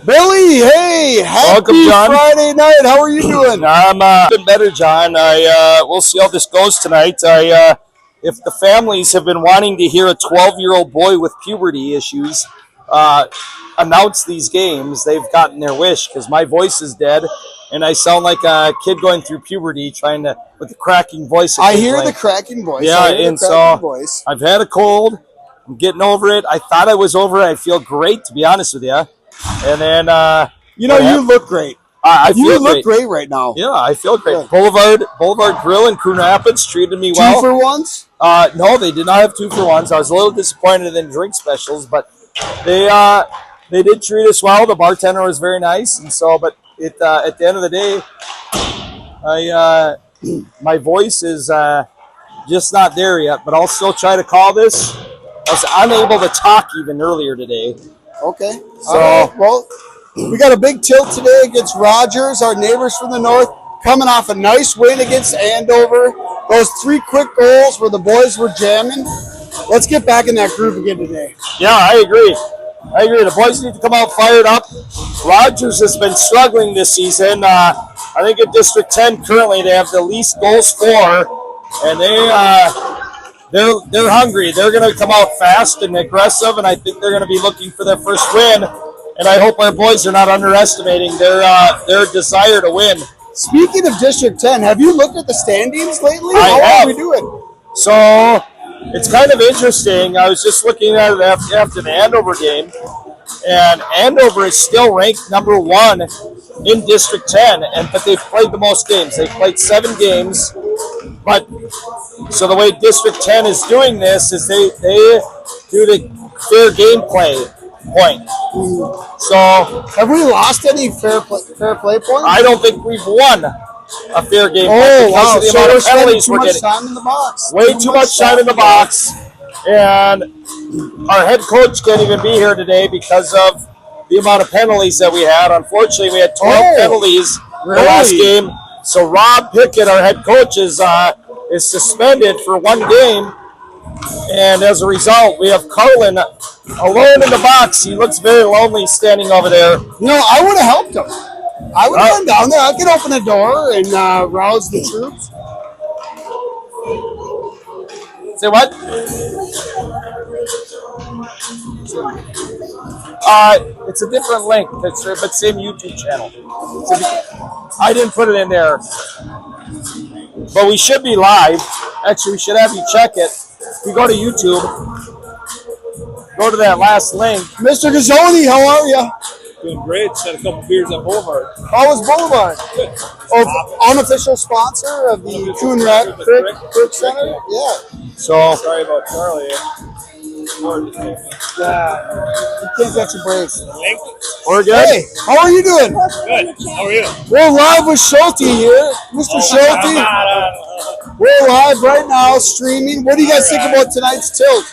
Billy, hey, happy Welcome, John. Friday night. How are you doing? I'm been better, John. We'll see how this goes tonight. If the families have been wanting to hear a 12-year-old boy with puberty issues announce these games, they've gotten their wish because my voice is dead and I sound like a kid going through puberty trying to with the cracking voice. I hear the cracking voice. Yeah, and so I've had a cold. I'm getting over it. I thought I was over it. I feel great, to be honest with you. And then, you look great. You look great right now. Yeah, I feel great. Yeah. Boulevard Grill in Coon Rapids treated me well. 2-for-1s? No, they did not have 2-for-1s. I was a little disappointed in drink specials, but they did treat us well. The bartender was very nice, and so. But at the end of the day, my voice is just not there yet. But I'll still try to call this. I was unable to talk even earlier today. Okay. So, well, we got a big tilt today against Rogers, our neighbors from the north, coming off a nice win against Andover. Those 3 quick goals where the boys were jamming. Let's get back in that groove again today. Yeah, I agree. The boys need to come out fired up. Rogers has been struggling this season. I think in District 10 currently they have the least goal scorer, and they're hungry. They're going to come out fast and aggressive, and I think they're going to be looking for their first win. And I hope our boys are not underestimating their desire to win. Speaking of District 10, have you looked at the standings lately? How are we doing? So it's kind of interesting. I was just looking at it after the Andover game, and Andover is still ranked number 1 in District 10, but they've played the most games. They've played 7 games. But so the way District 10 is doing this is they do the fair game play point. So have we lost any fair play points? I don't think we've won a fair game point because of the amount of penalties we're getting. Time in the box. Way too much time in the box. And our head coach can't even be here today because of the amount of penalties that we had. Unfortunately, we had 12 penalties the last game. So Rob Pickett, our head coach, is suspended for 1 game. And as a result, we have Carlin alone in the box. He looks very lonely standing over there. I would have helped him. I would have gone down there. I could open the door and rouse the troops. Say what? It's a different link, but same YouTube channel. I didn't put it in there. But we should be live. Actually, we should have you check it. If you go to YouTube, go to that last link. Mr. Gazzoni, how are you? Doing great. Just had a couple beers at Boulevard. How was Boulevard? Unofficial sponsor of the Coon Rapids Crick Center? Yeah. So sorry about Charlie. Yeah. You can't catch a break. We're good. Hey, how are you doing? Good. How are you? We're live with Schulte here. Mr. Schulte. We're live right now, streaming. What do you guys think about tonight's tilt?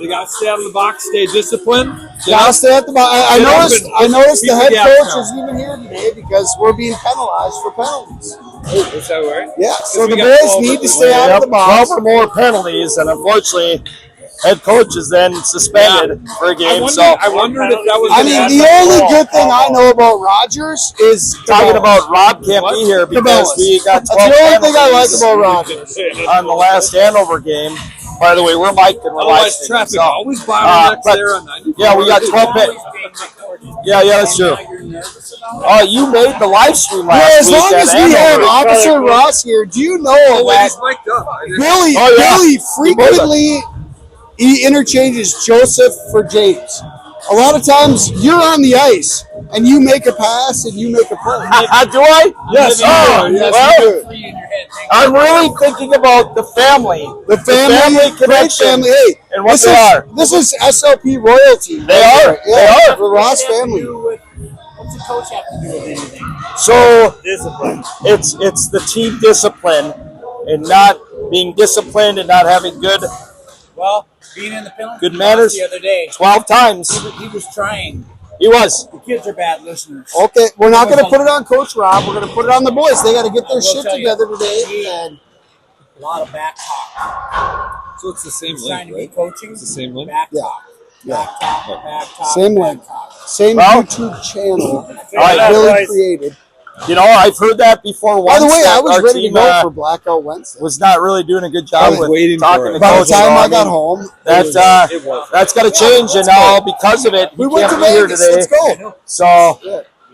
They got to stay out of the box, stay disciplined. Got to stay at the box. I noticed the head coach is even here today because we're being penalized for penalties. Is that right? Yeah, so the boys need to stay out of the box. 12 or more penalties, and unfortunately, head coach is then suspended for a game. I wondered if that was. The only good thing I know about Rogers is talking about Rob can't be here because we got 12 That's the only thing I like about Rogers on the last Andover game. By the way, we're mic'd and we're live. Traffic always bottlenecks there on 94. Yeah, we got 12 pit. Yeah, that's true. You made the live stream last week. As long as we have Officer Ross here, do you know that Billy frequently he interchanges Joseph for James? A lot of times you're on the ice and you make a pass and you make a play. Do I? Yes. You do. I'm really thinking about the family. The family connection. Hey, and what they are. This is SLP royalty. They are. They are. The Ross family. What's the coach have to do with anything? So it's the team discipline and not being disciplined and not having good being in the penalty good manners the other day. 12 times. He was trying. He was. The kids are bad listeners. Okay, we're not going to put it on Coach Rob. We're going to put it on the boys. They got to get their shit together today. And a lot of back talk. So it's the same He's trying link, to be right? coaching. It's the same link? Back Yeah. talk. Back talk. Back talk. Same back link. talk. Same YouTube channel that Billy created. You know, I've heard that before. By the way, I was ready team, to go for Blackout Wednesday. Was not really doing a good job with talking to By the coaches. time I got home, that's got to change, and now because of it, we went can't to be here Vegas. today. Let's go. So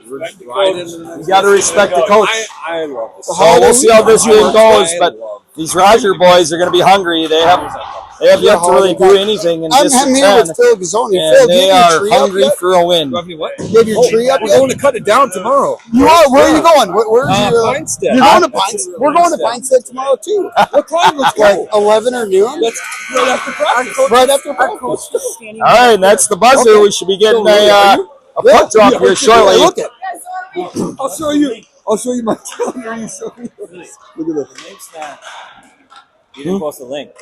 you got to respect the coach. I love this. So we'll see how this game goes, but these Roger boys are going to be hungry. They have yet to really do anything in District 10, with Phil Gazzoni. and they are hungry for a win. What? You have your tree up We're yet? going to cut it down tomorrow. You are? Where are you going? Where's your... Pinestead. You're going to Pinestead? We're going to Pinestead tomorrow, too. What time? Let's go. 11 or noon? That's right after practice. Right after practice. All right, and that's the buzzer. Okay. We should be getting a puck drop here shortly. Look at I'll show you. I'll show you my calendar. You show me. Look at this. The link's not. You didn't post the link.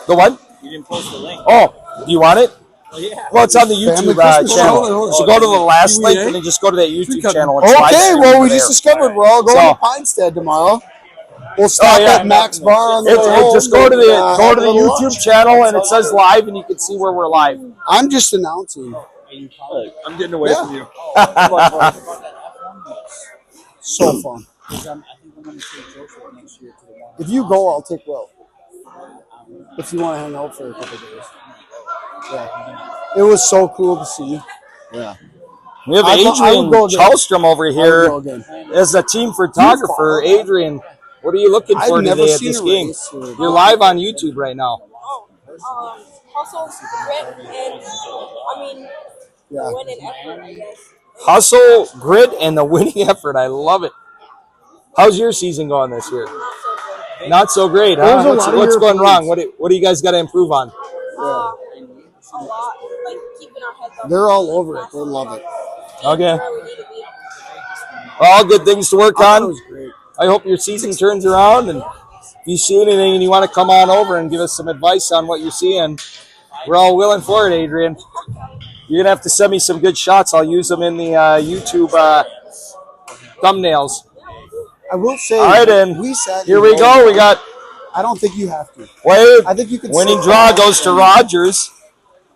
The what? You didn't post the link. Oh, do you want it? Oh, yeah. Well, it's on the YouTube channel. So go to the last link and then just go to that YouTube channel. And okay, well, we just discovered we're all going to Pinestead tomorrow. We'll stop at Max Bar on the way home. Just go to the YouTube channel and it says live, and you can see where we're live. I'm just announcing. I'm getting away from you. So fun. If you go, I'll take Will. If you want to hang out for a couple days. Yeah. It was so cool to see. Yeah. We have Adrian Chalstrom over here as a team photographer. Adrian, what are you looking for today at this game? You're live on YouTube right now. Hustle, grit, and win and effort, I guess. Hustle, grit, and the winning effort. I love it. How's your season going this year? Not so great, huh? What's going wrong? What do you guys got to improve on? A lot. Like keeping our heads up. They're all over it. They love it. Okay. Where we need to be. All good things to work on. was great. I hope your season turns around, and if you see anything and you want to come on over and give us some advice on what you're seeing, we're all willing for it, Adrian. You're going to have to send me some good shots. I'll use them in the YouTube thumbnails. I will say, all right, and here we go. We got. I don't think you have to. Wait. I think you can. Winning draw goes to Rogers.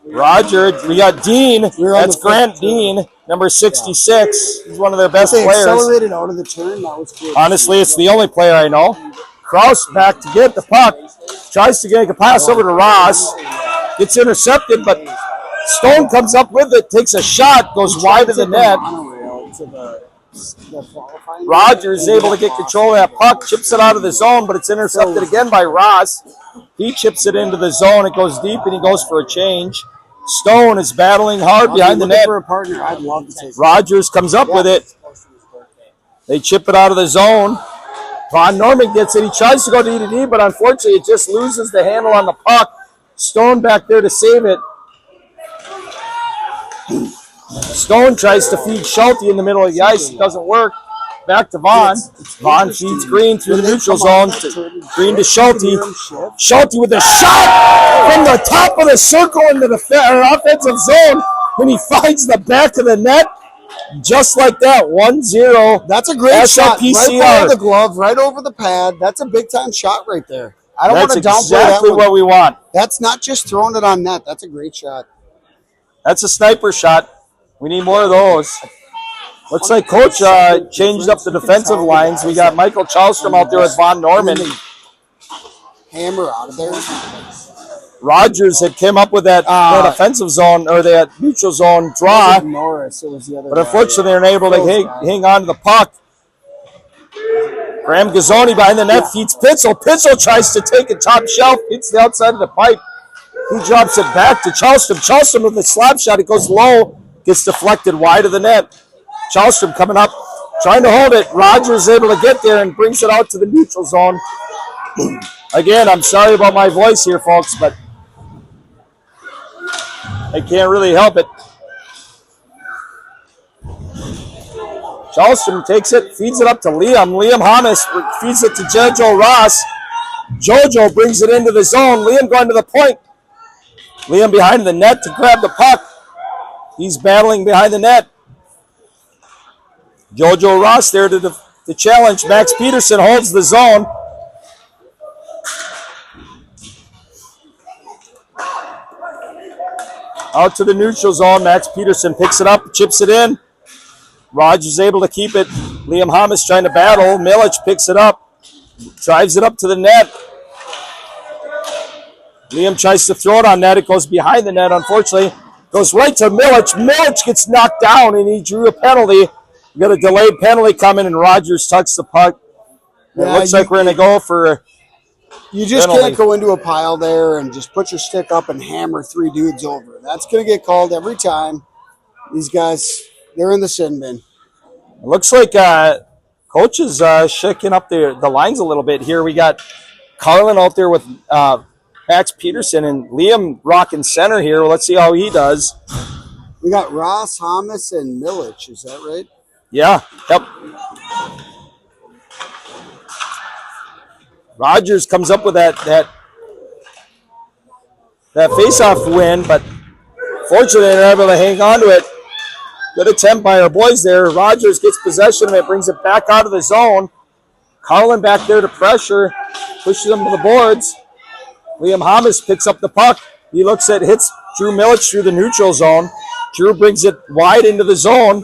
Roger, we got Dean. That's Grant Dean, number 66. He's one of their best players. Accelerated out of the turn. That was good. Honestly, it's the only player I know. Kraus back to get the puck. Tries to get a pass over to Ross. Gets intercepted, but Stone comes up with it, takes a shot, goes wide of the net. Rogers is able to get control of that puck, chips it out of the zone, but it's intercepted again by Ross. He chips it into the zone. It goes deep, and he goes for a change. Stone is battling hard behind the net. For a partner, I'd love to take Rogers comes up with it. They chip it out of the zone. Von Norman gets it. He tries to go D, but unfortunately it just loses the handle on the puck. Stone back there to save it. Stone tries to feed Schulte in the middle of the ice. It doesn't work. Back to Vaughn. Vaughn feeds Green through the neutral zone. Green to Schulte. Schulte with a shot from the top of the circle into the offensive zone. When he finds the back of the net. Just like that, 1-0. That's a great shot. SLPCR. Right over the glove, right over the pad. That's a big-time shot right there. I don't want to downplay exactly that what we want. That's not just throwing it on net. That's a great shot. That's a sniper shot. We need more of those. Looks like Coach changed up the defensive lines. We got Michael Chalstrom out there with Von Norman. Hammer out of there. Rogers had came up with that offensive zone or that neutral zone draw. Norris, it was the other but unfortunately, they're unable to hang on to the puck. Graham Gazzoni behind the net feeds Pitzel. Pitzel tries to take a top shelf, hits the outside of the pipe. He drops it back to Chalstrom. Chalstrom with a slap shot. It goes low, gets deflected wide of the net. Chalstrom coming up, trying to hold it. Rogers is able to get there and brings it out to the neutral zone. Again, I'm sorry about my voice here, folks, but I can't really help it. Chalstrom takes it, feeds it up to Liam. Liam Hamas feeds it to Jojo Ross. Jojo brings it into the zone. Liam going to the point. Liam behind the net to grab the puck. He's battling behind the net. Jojo Ross there to the challenge. Max Peterson holds the zone. Out to the neutral zone. Max Peterson picks it up, chips it in. Rogers able to keep it. Liam Hamas trying to battle. Milich picks it up, drives it up to the net. Liam tries to throw it on net. It goes behind the net, unfortunately. Goes right to Milich. Milich gets knocked down, and he drew a penalty. We got a delayed penalty coming, and Rogers tucks the puck. It looks like we're going to go for You just penalty. can't go into a pile there and just put your stick up and hammer 3 dudes over. That's going to get called every time. These guys, they're in the sin bin. It looks like coach is shaking up the lines a little bit here. We got Carlin out there with Max Peterson and Liam rocking center here. Let's see how he does. We got Ross, Hamas, and Milich. Is that right? Yeah. Yep. Rogers comes up with that face-off win, but fortunately they're able to hang on to it. Good attempt by our boys there. Rogers gets possession of it, brings it back out of the zone. Carlin back there to pressure, pushes them to the boards. Liam Hamas picks up the puck. He looks at, hits Drew Milich through the neutral zone. Drew brings it wide into the zone.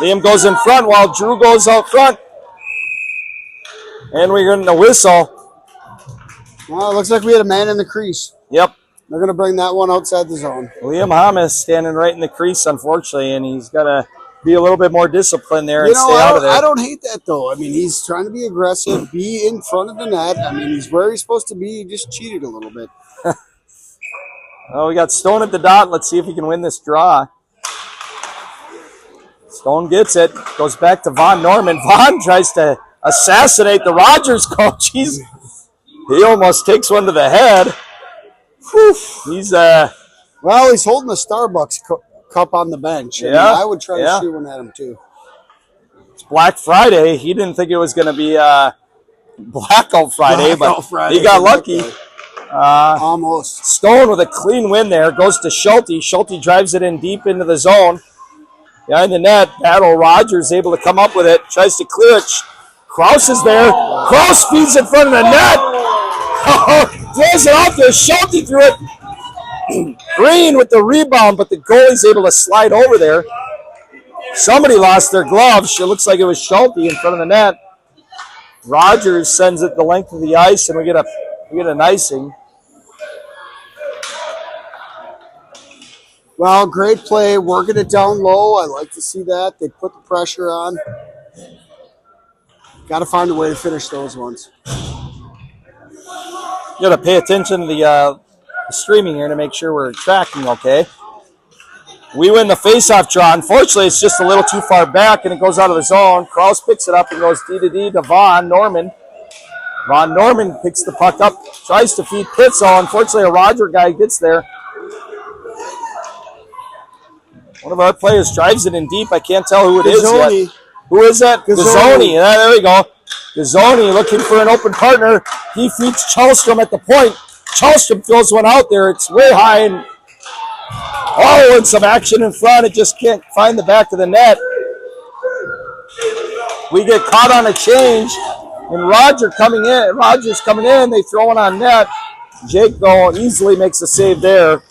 Liam goes in front while Drew goes out front. And we're getting a whistle. Well, it looks like we had a man in the crease. Yep. They're going to bring that one outside the zone. Liam Hamas standing right in the crease, unfortunately, and he's got to be a little bit more disciplined there and stay out of there. I don't hate that, though. I mean, he's trying to be aggressive, be in front of the net. I mean, he's where he's supposed to be. He just cheated a little bit. Oh, we got Stone at the dot. Let's see if he can win this draw. Stone gets it. Goes back to Von Norman. Von tries to assassinate the Rogers coach. He almost takes one to the head. Whew. He's Well, he's holding a Starbucks cup on the bench. Yeah, I mean, I would try to shoot one at him, too. It's Black Friday. He didn't think it was going to be Blackout Friday, but he got lucky. Almost. Stone with a clean win there. Goes to Schulte. Schulte drives it in deep into the zone. Behind the net, battle. Rogers able to come up with it. Tries to clear it. Kraus is there. Kraus feeds in front of the net. Throws it out there. Schulte threw it. Green with the rebound, but the goalie's able to slide over there. Somebody lost their gloves. It looks like it was Schulte in front of the net. Rogers sends it the length of the ice, and we get an icing. Well, great play, working it down low. I like to see that. They put the pressure on. Got to find a way to finish those ones. You got to pay attention to the streaming here to make sure we're tracking okay. We win the faceoff draw. Unfortunately, it's just a little too far back, and it goes out of the zone. Kraus picks it up and goes D to Von Norman. Von Norman picks the puck up, tries to feed Pitzel. Unfortunately, a Roger guy gets there. One of our players drives it in deep. I can't tell who it is yet. Who is that? Gazzoni. Yeah, there we go. Gazzoni looking for an open partner. He feeds Chalstrom at the point. Chalstrom throws one out there. It's way high. And some action in front. It just can't find the back of the net. We get caught on a change. And Rogers coming in. They throw it on net. Jake, though, easily makes a save there.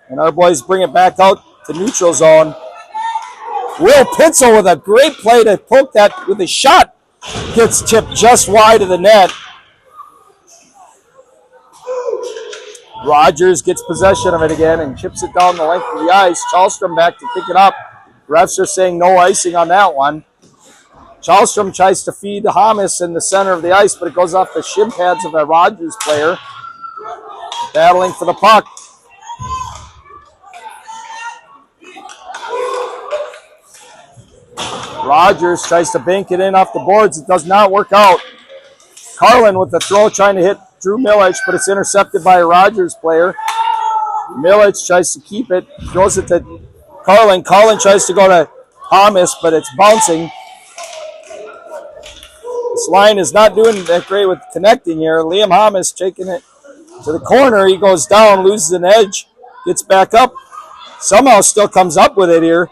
And our boys bring it back out to neutral zone. Will Pitzel with a great play to poke that with a shot. Gets tipped just wide of the net. Rogers gets possession of it again and chips it down the length of the ice. Chalstrom back to pick it up. Refs are saying no icing on that one. Chalstrom tries to feed Hamas in the center of the ice, but it goes off the shin pads of a Rogers player. Battling for the puck. Rogers tries to bank it in off the boards. It does not work out. Carlin with the throw trying to hit Drew Milich, but it's intercepted by a Rogers player. Milich tries to keep it, throws it to Carlin. Carlin tries to go to Hamas, but it's bouncing. This line is not doing that great with connecting here. Liam Hamas taking it to the corner. He goes down, loses an edge, gets back up. Somehow still comes up with it here.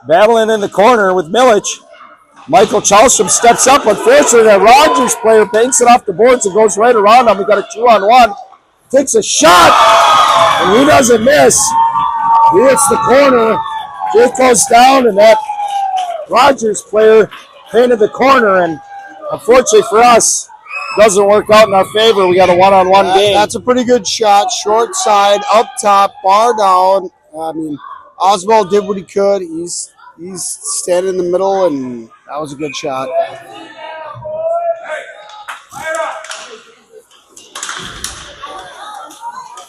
Battling in the corner with Milich. Michael Chalstrom steps up. Unfortunately, that Rogers player banks it off the boards and goes right around him. We got a 2-on-1. Takes a shot. And he doesn't miss. He hits the corner. It goes down, and that Rogers player painted the corner, and unfortunately for us, doesn't work out in our favor. We got a one-on-one game. That's a pretty good shot. Short side, up top, bar down. I mean, Oswald did what he could. He's standing in the middle, and that was a good shot.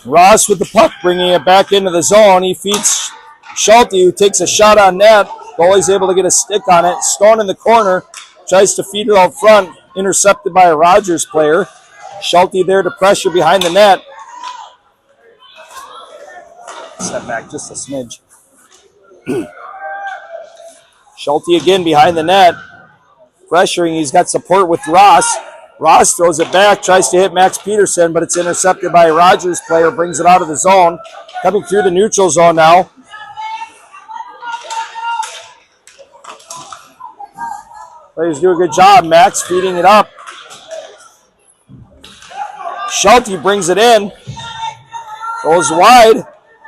Ross with the puck, bringing it back into the zone. He feeds Schulte, who takes a shot on net. Goalie's able to get a stick on it. Stone in the corner, tries to feed it out front. Intercepted by a Rogers player. Schulte there to pressure behind the net. Step back just a smidge. Schulte again behind the net. Pressuring, he's got support with Ross. Ross throws it back, tries to hit Max Peterson, but it's intercepted by a Rogers player, brings it out of the zone. Coming through the neutral zone now. Players do a good job. Max feeding it up. Schulte brings it in. Goes wide.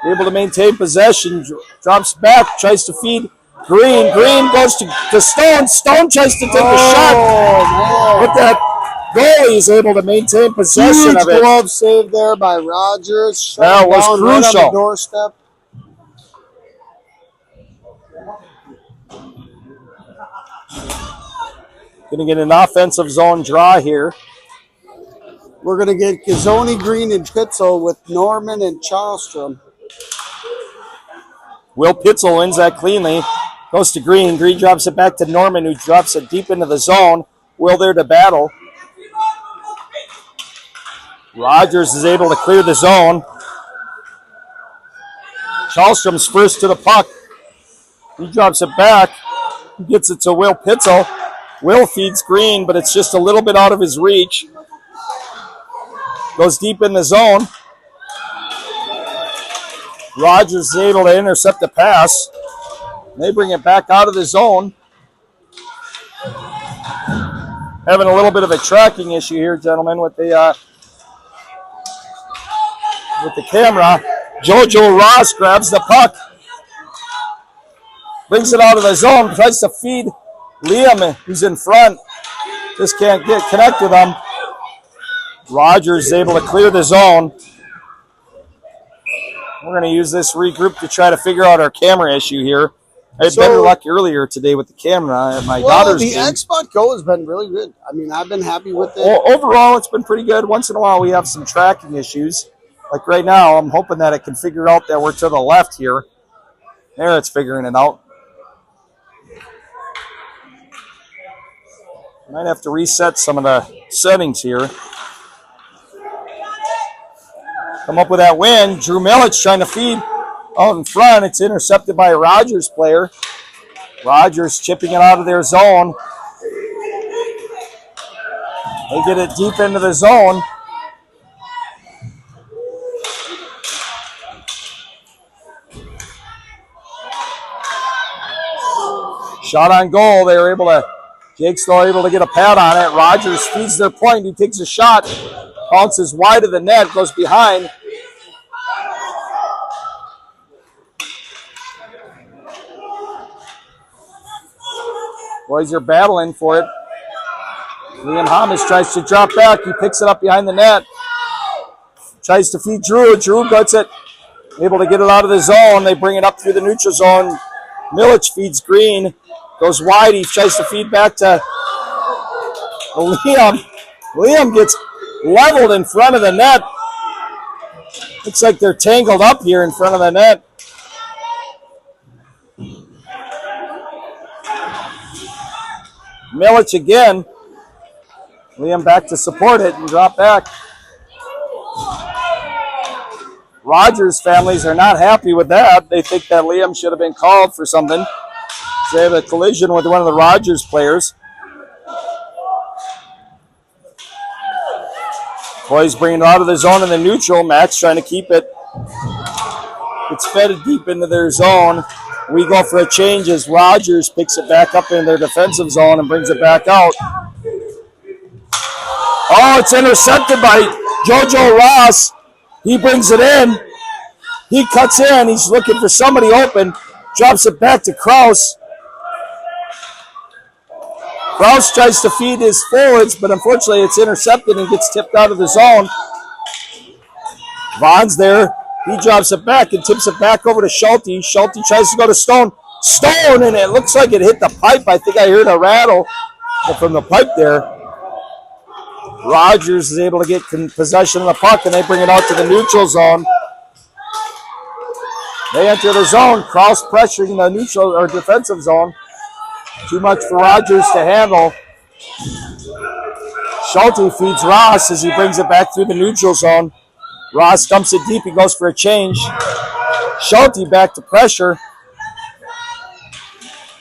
Able to maintain possession. Drops back. Tries to feed Green. Green goes to Stone. Stone tries to take a shot. But that goalie is able to maintain possession Huge of it. glove save there by Rogers. That was Down right crucial. on the doorstep. Going to get an offensive zone draw here. We're going to get Gazzoni, Green, and Pitzel with Norman and Charlstrom. Will Pitzel wins that cleanly. Goes to Green. Green drops it back to Norman, who drops it deep into the zone. Will there to battle. Rogers is able to clear the zone. Charlstrom's first to the puck. He drops it back. He gets it to Will Pitzel. Will feeds Green, but it's just a little bit out of his reach. Goes deep in the zone. Rogers is able to intercept the pass. They bring it back out of the zone. Having a little bit of a tracking issue here, gentlemen, with the camera. JoJo Ross grabs the puck. Brings it out of the zone. Tries to feed Liam, who's in front. Just can't connect with him. Rogers is able to clear the zone. We're going to use this regroup to try to figure out our camera issue here. I had better luck earlier today with the camera at my daughter's the game. Xbox Go has been really good. I mean, I've been happy with it. Overall, it's been pretty good. Once in a while, we have some tracking issues. Like right now, I'm hoping that it can figure out that we're to the left here. There, it's figuring it out. Might have to reset some of the settings here. Come up with that win. Drew Millich trying to feed out in front. It's intercepted by a Rogers player. Rogers chipping it out of their zone. They get it deep into the zone. Shot on goal. They were able to, Jake's still able to get a pad on it. Rogers feeds their point. He takes a shot. Bounces wide of the net. Goes behind. Boys are battling for it. Liam Hamas tries to drop back. He picks it up behind the net. Tries to feed Drew. Drew gets it. Able to get it out of the zone. They bring it up through the neutral zone. Millich feeds Green. Goes wide. He tries to feed back to Liam. Liam gets leveled in front of the net. Looks like they're tangled up here in front of the net. Millich again. Liam back to support it and drop back. Rogers families are not happy with that. They think that Liam should have been called for something. So they have a collision with one of the Rogers players. Boys bringing it out of the zone in the neutral. Max trying to keep it. It's fed deep into their zone. We go for a change as Rogers picks it back up in their defensive zone and brings it back out. Oh, it's intercepted by JoJo Ross. He brings it in. He cuts in. He's looking for somebody open. Drops it back to Kraus. Kraus tries to feed his forwards, but unfortunately it's intercepted and gets tipped out of the zone. Vaughn's there. He drops it back and tips it back over to Schulte. Schulte tries to go to Stone. Stone, and it looks like it hit the pipe. I think I heard a rattle from the pipe there. Rogers is able to get possession of the puck, and they bring it out to the neutral zone. They enter the zone. Kraus pressuring the neutral or defensive zone. Too much for Rogers to handle. Schulte feeds Ross as he brings it back through the neutral zone. Ross dumps it deep. He goes for a change. Schulte back to pressure.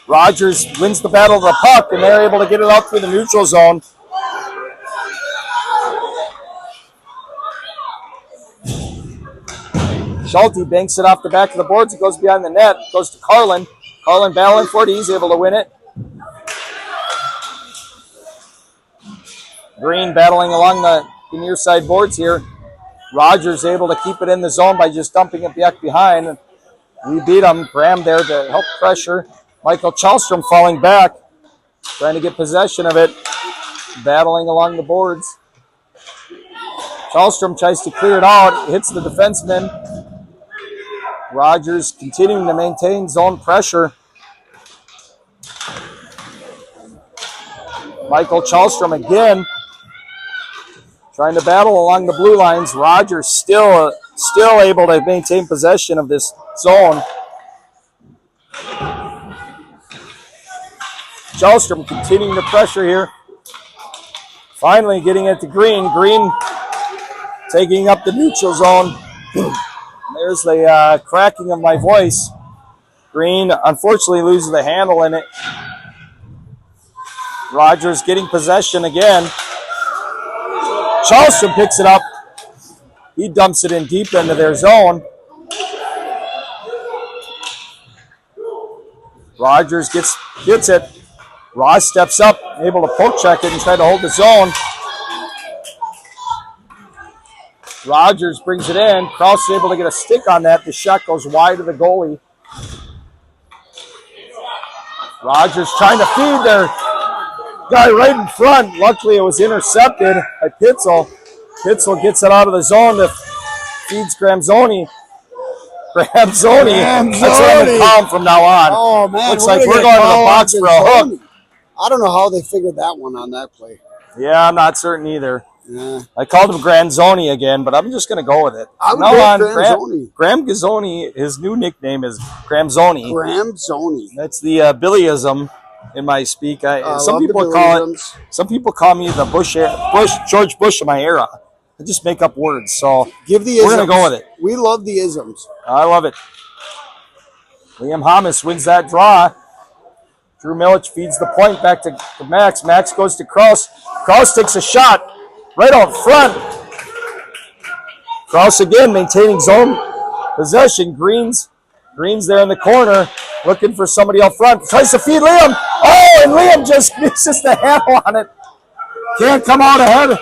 Rogers wins the battle of the puck, and they're able to get it out through the neutral zone. Schulte banks it off the back of the boards. It goes behind the net. It goes to Carlin. Carlin battling for it. He's able to win it. Green battling along the near side boards here. Rogers able to keep it in the zone by just dumping it back behind. We beat him. Graham there to help pressure. Michael Chalstrom falling back, trying to get possession of it, battling along the boards. Chalstrom tries to clear it out, hits the defenseman. Rogers continuing to maintain zone pressure. Michael Chalstrom again, trying to battle along the blue lines. Rogers still able to maintain possession of this zone. Chalstrom continuing to pressure here. Finally getting it to Green. Green taking up the neutral zone. There's the cracking of my voice. Green unfortunately loses the handle in it. Rogers getting possession again. Chalstrom picks it up. He dumps it in deep into their zone. Rogers gets it. Ross steps up, able to poke check it and try to hold the zone. Rogers brings it in. Kraus is able to get a stick on that. The shot goes wide of the goalie. Rogers trying to feed their guy right in front. Luckily, it was intercepted by Pitzel. Pitzel gets it out of the zone to feeds Gramzoni. Gramzoni. That's what I'm going to call him from now on. Oh, man. Looks like we're going to the box for a hook. I don't know how they figured that one on that play. Yeah, I'm not certain either. Yeah. I called him Granzoni again, but I'm just going to go with it. I would go Granzoni. Graham Gazzoni, his new nickname is Gramzoni. Gramzoni. That's the Billyism in my speak. Some people call me the George Bush of my era. I just make up words, so we're going to go with it. We love the isms. I love it. Liam Hamas wins that draw. Drew Milich feeds the point back to Max. Max goes to Kraus. Kraus takes a shot right out front. Kraus again maintaining zone possession. Green's there in the corner looking for somebody out front. Tries to feed Liam. Oh, and Liam just misses the handle on it. Can't come out ahead.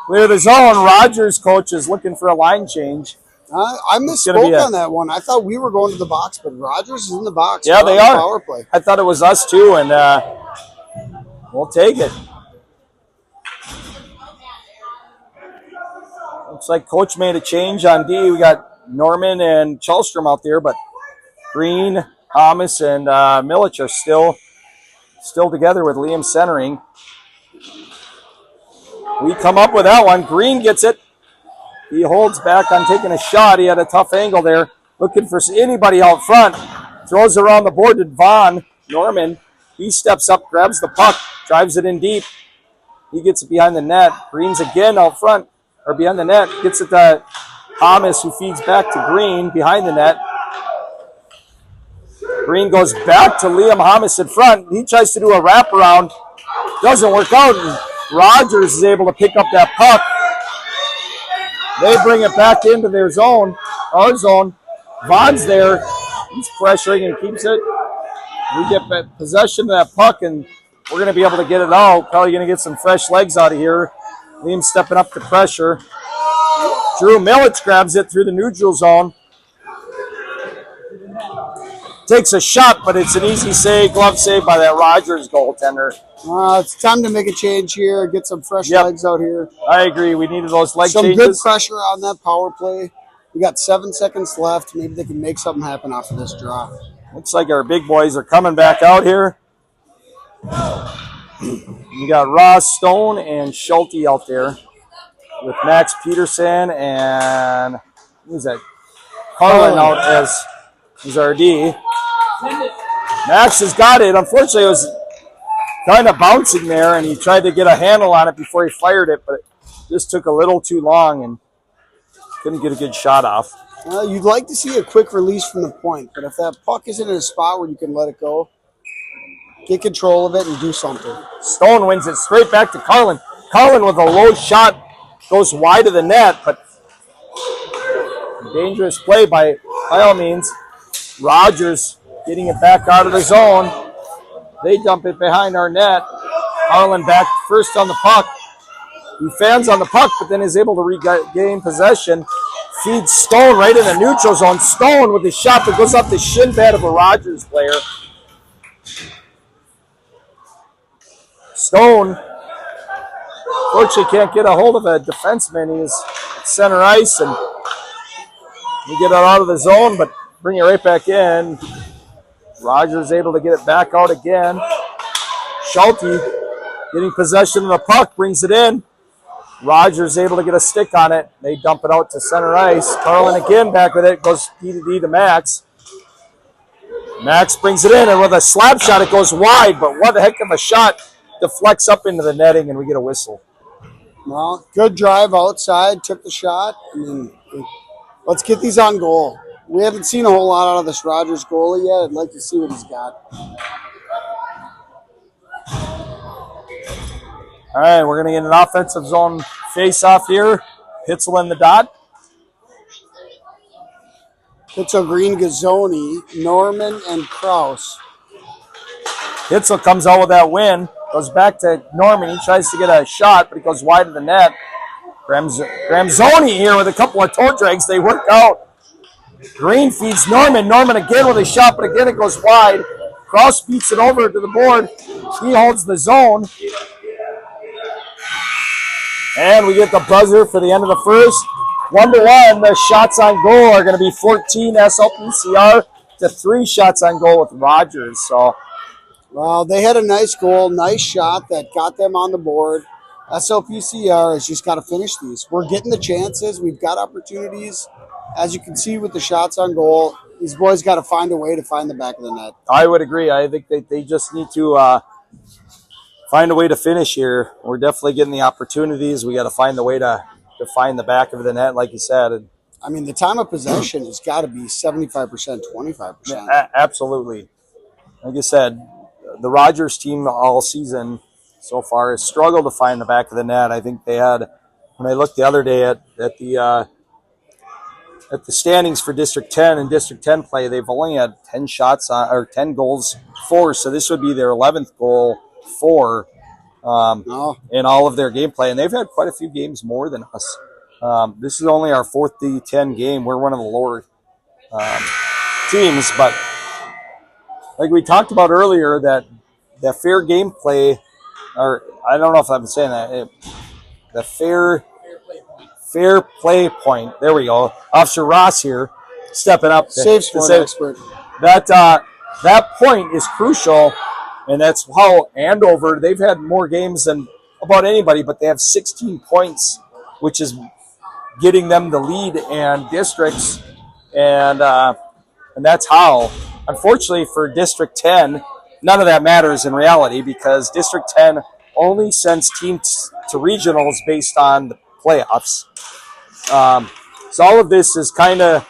Clear the zone. Rogers coach is looking for a line change. I misspoke on that one. I thought we were going to the box, but Rogers is in the box. Yeah, they are. Power play. I thought it was us too, and we'll take it. Looks like coach made a change on D. We got Norman and Chalstrom out there, but Green, Thomas, and Milich are still together with Liam centering. We come up with that one. Green gets it. He holds back on taking a shot. He had a tough angle there. Looking for anybody out front. Throws around the board to Vaughn. Norman. He steps up, grabs the puck, drives it in deep. He gets it behind the net. Green's again out front, or behind the net. Gets it to Thomas, who feeds back to Green behind the net. Green goes back to Liam Hamas in front. He tries to do a wraparound. Doesn't work out. And Rogers is able to pick up that puck. They bring it back into their zone, our zone. Vaughn's there. He's pressuring and keeps it. We get possession of that puck, and we're going to be able to get it out. Probably going to get some fresh legs out of here. Liam stepping up to pressure. Drew Millets grabs it through the neutral zone. Takes a shot, but it's an easy save, glove save by that Rogers goaltender. It's time to make a change here, get some fresh legs out here. I agree. We needed those leg some changes. Good pressure on that power play. We got 7 seconds left. Maybe they can make something happen off of this draw. Looks like our big boys are coming back out here. You got Ross, Stone, and Schulte out there with Max Peterson and who's that? Carlin out as our D. Max has got it. Unfortunately, it was kind of bouncing there, and he tried to get a handle on it before he fired it, but it just took a little too long and couldn't get a good shot off. You'd like to see a quick release from the point, but if that puck isn't in a spot where you can let it go, get control of it and do something. Stone wins it straight back to Carlin. Carlin with a low shot goes wide of the net, but dangerous play by all means. Rogers getting it back out of the zone. They dump it behind our net. Carlin back first on the puck. He fans on the puck, but then is able to regain possession. Feeds Stone right in the neutral zone. Stone with the shot that goes up the shin pad of a Rogers player. Stone, fortunately, can't get a hold of a defenseman. He's at center ice, and we get it out of the zone, but bring it right back in. Rogers able to get it back out again. Schulte getting possession of the puck, brings it in. Rogers able to get a stick on it. They dump it out to center ice. Carlin again back with it. Goes D to Max. Max brings it in, and with a slap shot, it goes wide. But what a heck of a shot. Deflects up into the netting, and we get a whistle. Well, good drive outside. Took the shot. I mean, let's get these on goal. We haven't seen a whole lot out of this Rogers goalie yet. I'd like to see what he's got. All right, we're going to get an offensive zone face-off here. Hitzel in the dot. Hitzel, Green, Gazzoni, Norman, and Kraus. Hitzel comes out with that win. Goes back to Norman. He tries to get a shot, but he goes wide of the net. Gramzoni here with a couple of toe drags. They work out. Green feeds Norman. Norman again with a shot, but again it goes wide. Kraus beats it over to the board. He holds the zone. And we get the buzzer for the end of the first. 1-1. The shots on goal are going to be 14 SLPCR to 3 shots on goal with Rogers. So, well, they had a nice goal, nice shot that got them on the board. SLPCR has just got to finish these. We're getting the chances. We've got opportunities. As you can see with the shots on goal, these boys got to find a way to find the back of the net. I would agree. I think they just need to find a way to finish here. We're definitely getting the opportunities. We got to find the way to find the back of the net, like you said. I mean, the time of possession has got to be 75%, 25%. Absolutely. Like I said, the Rogers team all season so far has struggled to find the back of the net. I think they had, when I looked the other day at the standings for District 10 and District 10 play, they've only had 10 shots or 10 goals for. So this would be their 11th goal for in all of their gameplay, and they've had quite a few games more than us. This is only our 4th D10 game. We're one of the lower teams, but like we talked about earlier, that fair gameplay, or I don't know if I'm saying that, the fair play point. There we go. Officer Ross here, stepping up. Safe sport expert. That point is crucial. And that's how Andover, they've had more games than about anybody, but they have 16 points, which is getting them the lead and districts. And that's how. Unfortunately for District 10, none of that matters in reality because District 10 only sends teams to regionals based on the playoffs. So all of this is kind of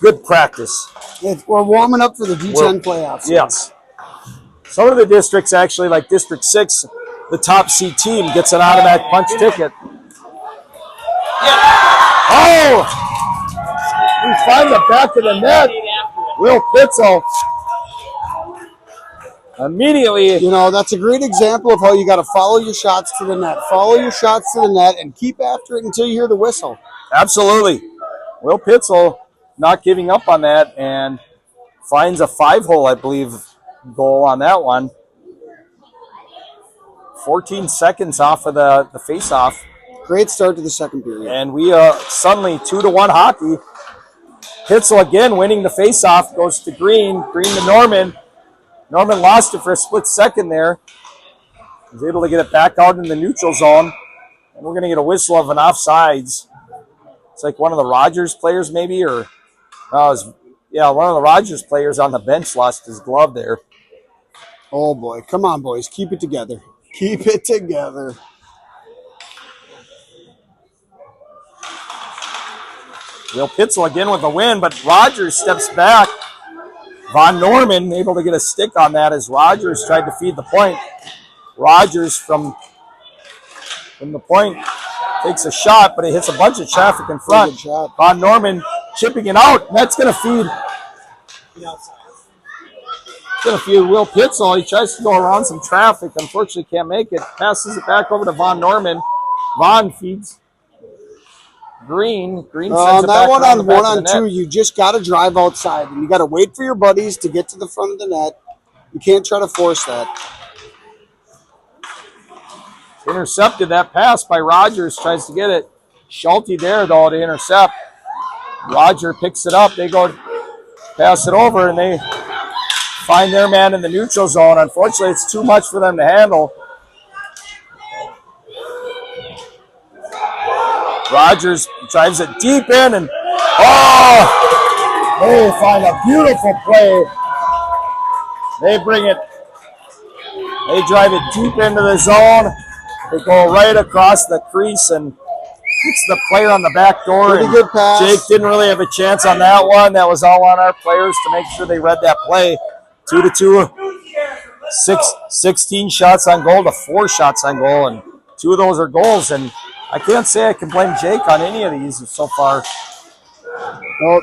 good practice. We're warming up for the D10 playoffs. Yes. Some of the districts actually, like District 6, the top seed team gets an automatic punch ticket. Oh! We find the back of the net. Will Pitzel immediately. You know, that's a great example of how you got to follow your shots to the net. Follow your shots to the net and keep after it until you hear the whistle. Absolutely. Will Pitzel not giving up on that and finds a 5-hole, I believe, goal on that one. 14 seconds off of the face-off. Great start to the second period. And we suddenly 2-1 hockey. Pitzel again winning the face-off, goes to Green. Green to Norman. Norman lost it for a split second there. He's able to get it back out in the neutral zone. And we're going to get a whistle of an offsides. It's like one of the Rogers players maybe, or one of the Rogers players on the bench lost his glove there. Oh, boy. Come on, boys. Keep it together. Keep it together. Will Pitzel again with the win, but Rogers steps back. Von Norman able to get a stick on that as Rogers tried to feed the point. Rogers from the point takes a shot, but it hits a bunch of traffic in front. Von Norman chipping it out, and that's going to feed. Going to feed Will Pitzel. He tries to go around some traffic. Unfortunately, can't make it. Passes it back over to Von Norman. Von feeds Green. Green sends it back on the back of the 1-on-2, net. you just got to drive outside, and you got to wait for your buddies to get to the front of the net. You can't try to force that. Intercepted that pass by Rogers. Tries to get it. Schulte there, though, to intercept. Roger picks it up. They go pass it over, and they find their man in the neutral zone. Unfortunately, it's too much for them to handle. Rogers drives it deep in, and they find a beautiful play. They bring it. They drive it deep into the zone. They go right across the crease and hits the player on the back door. Pretty good pass. Jake didn't really have a chance on that one. That was all on our players to make sure they read that play. 2-2. 16 shots on goal to 4 shots on goal, and 2 of those are goals. And I can't say I can blame Jake on any of these so far. Well,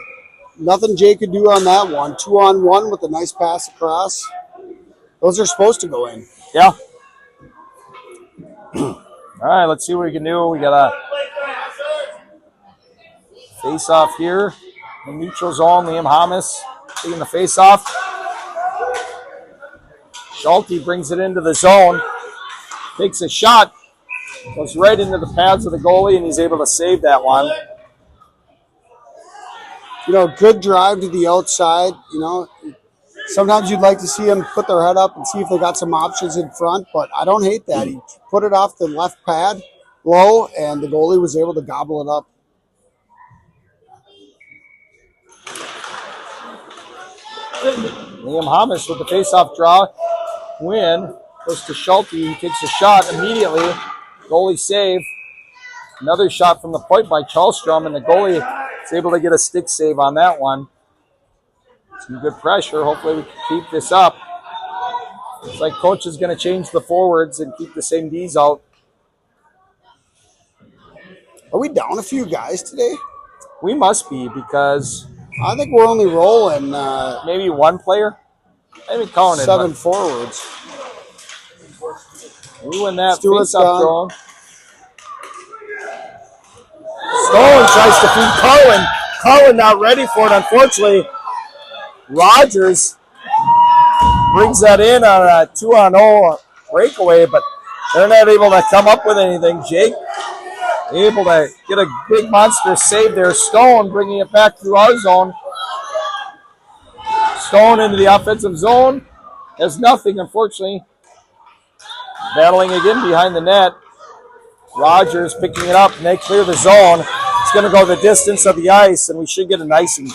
nothing Jake could do on that one. 2-on-1 with a nice pass across. Those are supposed to go in. Yeah. All right, let's see what we can do. We got a face-off here. The neutral zone, Liam Hamas taking the face-off. Schulte brings it into the zone. Takes a shot. Goes right into the pads of the goalie, and he's able to save that one. Good drive to the outside. Sometimes you'd like to see them put their head up and see if they got some options in front, but I don't hate that. He put it off the left pad low, and the goalie was able to gobble it up. Liam Hamas with the face-off draw. Win. Goes to Schulte. He takes a shot immediately. Goalie save. Another shot from the point by Charlstrom, and the goalie is able to get a stick save on that one. Some good pressure. Hopefully we can keep this up. Looks like coach is going to change the forwards and keep the same D's out. Are we down a few guys today? We must be, because I think we're only rolling maybe one player. I haven't counted. 7 forwards. We win that Stewart's face-off gone. goal. Stone tries to feed Carlin. Carlin not ready for it, unfortunately. Rogers brings that in on a 2-on-0 breakaway, but they're not able to come up with anything. Jake able to get a big monster save there. Stone bringing it back through our zone. Stone into the offensive zone. Has nothing, unfortunately. Battling again behind the net. Rogers picking it up, and they clear the zone. It's going to go the distance of the ice, and we should get an icing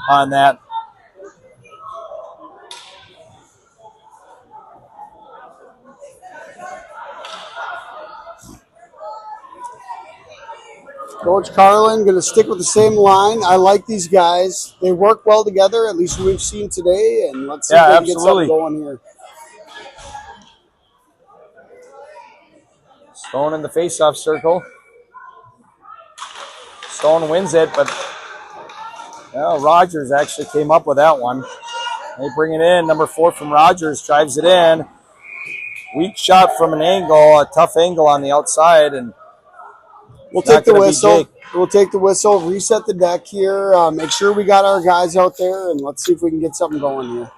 on that. Coach Carlin going to stick with the same line. I like these guys. They work well together, at least we've seen today, and let's see if they can get something going here. Stone in the face-off circle. Stone wins it, but Rogers actually came up with that one. They bring it in. Number 4 from Rogers drives it in. Weak shot from an angle, a tough angle on the outside, and We'll Not take the gonna be whistle. Jake. We'll take the whistle, reset the deck here, make sure we got our guys out there, and let's see if we can get something going here.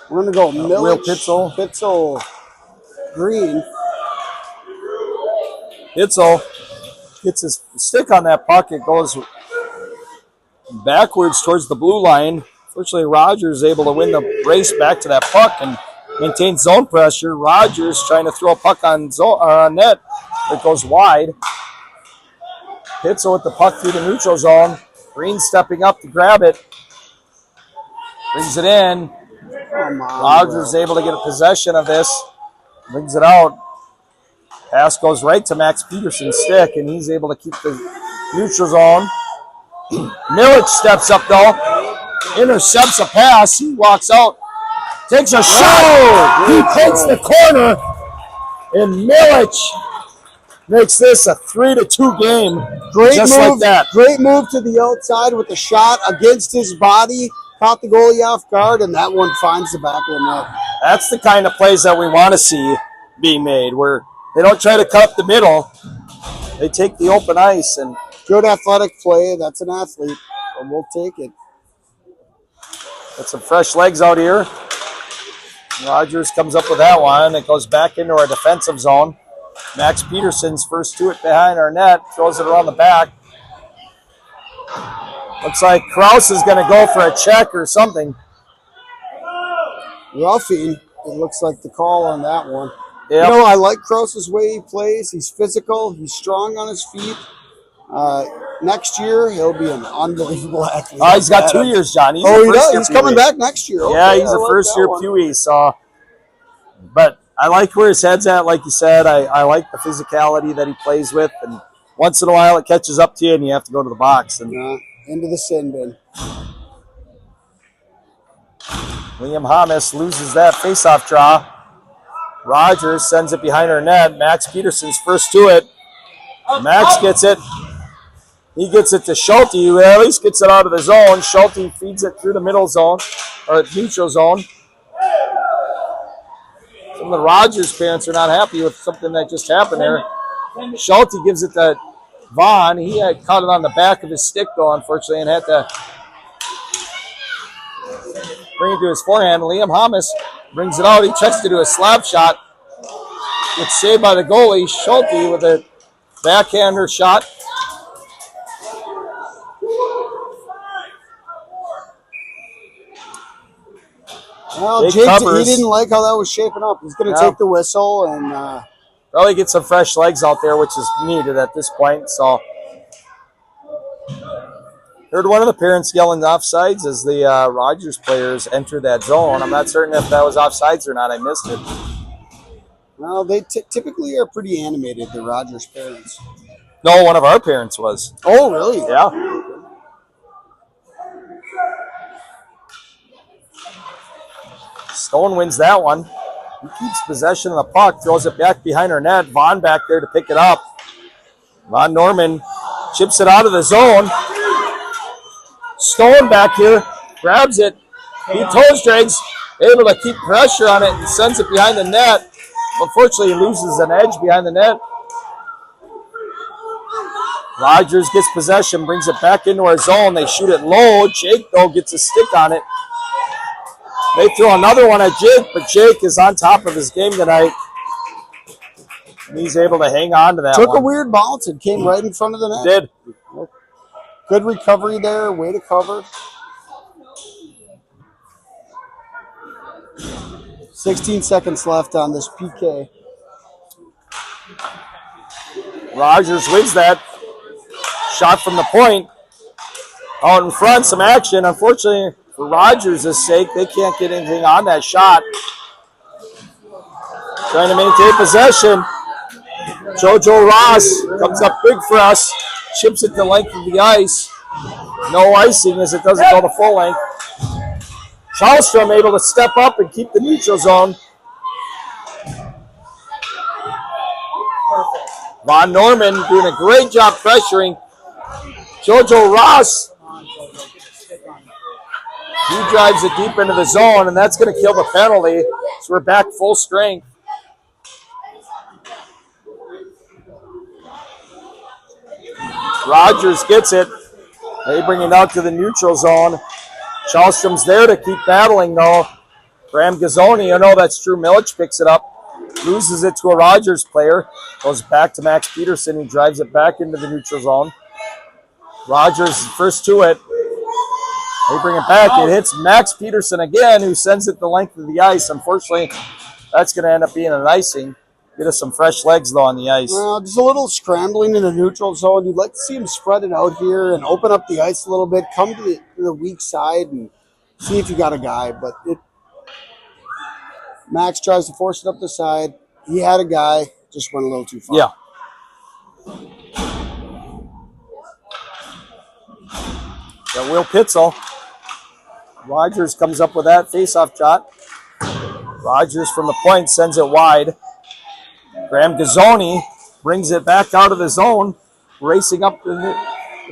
We're going to go Will Millich, Pitzel, Green. Pitzel gets his stick on that puck. It goes backwards towards the blue line. Fortunately, Rogers is able to win the race back to that puck and maintain zone pressure. Rogers trying to throw a puck on net. It goes wide. Pitzel with the puck through the neutral zone. Green stepping up to grab it. Brings it in. Rogers is able to get a possession of this. Brings it out. Pass goes right to Max Peterson's stick, and he's able to keep the neutral zone. Millich steps up, though. Intercepts a pass. He walks out. Takes a shot. He takes the corner. And Millich makes this a 3-2 game. Great just move, like that. Great move to the outside with the shot against his body. Caught the goalie off guard, and that one finds the back of the net. That's the kind of plays that we want to see being made, where they don't try to cut the middle. They take the open ice. And good athletic play. That's an athlete, and we'll take it. Got some fresh legs out here. Rogers comes up with that one. It goes back into our defensive zone. Max Peterson's first to it behind our net. Throws it around the back. Looks like Krause is going to go for a check or something. Roughing, it looks like the call on that one. Yep. You know, I like Krause's way he plays. He's physical. He's strong on his feet. Next year, he'll be an unbelievable athlete. He's got 2 years, John. He does. He's coming back next year. Yeah, he's a first-year PWA. So, but I like where his head's at. Like you said, I like the physicality that he plays with. And once in a while, it catches up to you, and you have to go to the box. And into the sin bin. Liam Hamas loses that faceoff draw. Rogers sends it behind our net. Max Peterson's first to it. Max gets it. He gets it to Schulte, who at least gets it out of the zone. Schulte feeds it through the middle zone, or neutral zone. Some of the Rogers parents are not happy with something that just happened there. Schulte gives it to Vaughn. He had caught it on the back of his stick, though, unfortunately, and had to bring it to his forehand. Liam Hamas brings it out. He checks to do a slap shot. It's saved by the goalie. Schulte with a backhander shot. Well, Jake, he didn't like how that was shaping up. He's going to take the whistle and probably get some fresh legs out there, which is needed at this point. So, heard one of the parents yelling offsides as the Rogers players entered that zone. I'm not certain if that was offsides or not. I missed it. Well, they typically are pretty animated, the Rogers parents. No, one of our parents was. Oh, really? Yeah. Stone wins that one. He keeps possession of the puck, throws it back behind our net. Vaughn back there to pick it up. Von Norman chips it out of the zone. Stone back here, grabs it. He toes drags, able to keep pressure on it and sends it behind the net. Unfortunately, he loses an edge behind the net. Rogers gets possession, brings it back into our zone. They shoot it low. Jake, though, gets a stick on it. They throw another one at Jake, but Jake is on top of his game tonight. And he's able to hang on to that Took one. a weird bounce and came right in front of the net. Did. Good recovery there. Way to cover. 16 seconds left on this PK. Rogers wins that. Shot from the point. Out in front, some action. Unfortunately, for Rogers' sake, they can't get anything on that shot. Trying to maintain possession. JoJo Ross comes up big for us. Chips it the length of the ice. No icing as it doesn't go the full length. Charlstrom able to step up and keep the neutral zone. Von Norman doing a great job pressuring. JoJo Ross He drives it deep into the zone, and that's going to kill the penalty. So we're back full strength. Rogers gets it. They bring it out to the neutral zone. Chalstrom's there to keep battling, though. Graham Gazzoni, oh no, that's Drew Milich, picks it up. Loses it to a Rogers player. Goes back to Max Peterson, who drives it back into the neutral zone. Rogers first to it. They bring it back. It hits Max Peterson again, who sends it the length of the ice. Unfortunately, that's going to end up being an icing. Get us some fresh legs, though, on the ice. Well, just a little scrambling in the neutral zone. You'd like to see him spread it out here and open up the ice a little bit, come to the weak side and see if you got a guy. But Max tries to force it up the side. He had a guy, just went a little too far. Yeah. Got Will Pitzel. Rogers comes up with that face-off shot. Rogers from the point sends it wide. Graham Gazzoni brings it back out of the zone, racing up the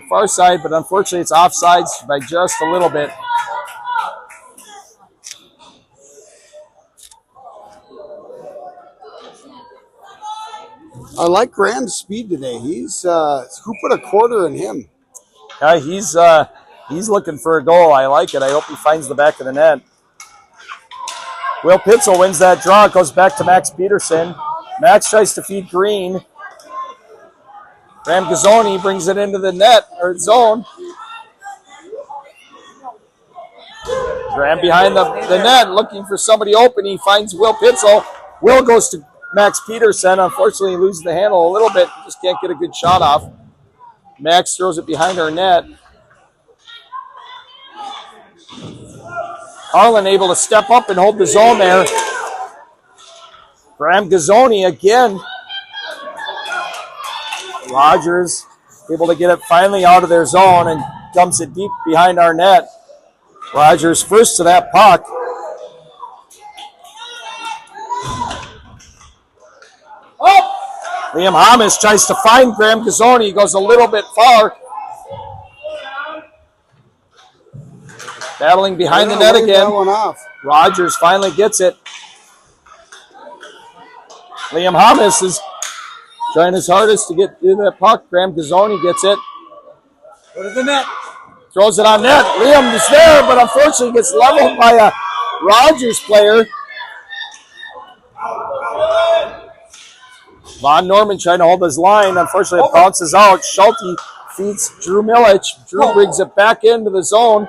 far side, but unfortunately it's offsides by just a little bit. I like Graham's speed today. He's who put a quarter in him? Yeah, he's looking for a goal. I like it. I hope he finds the back of the net. Will Pitzel wins that draw. It goes back to Max Peterson. Max tries to feed Green. Graham Gazzoni brings it into the net, or zone. Graham behind the net, looking for somebody open. He finds Will Pitzel. Will goes to Max Peterson. Unfortunately, he loses the handle a little bit. Just can't get a good shot off. Max throws it behind our net. Harlan able to step up and hold the zone there. Graham Gazzoni again. Rogers able to get it finally out of their zone and dumps it deep behind our net. Rogers first to that puck. Liam Hamas tries to find Graham Gazzoni. He goes a little bit far. Battling behind the net again. Rogers finally gets it. Liam Hamas is trying his hardest to get to that puck. Graham Gazzoni gets it. Go to the net. Throws it on net. Liam is there, but unfortunately gets leveled by a Rogers player. Von Norman trying to hold his line. Unfortunately, it bounces out. Schulte feeds Drew Milich. Drew brings it back into the zone.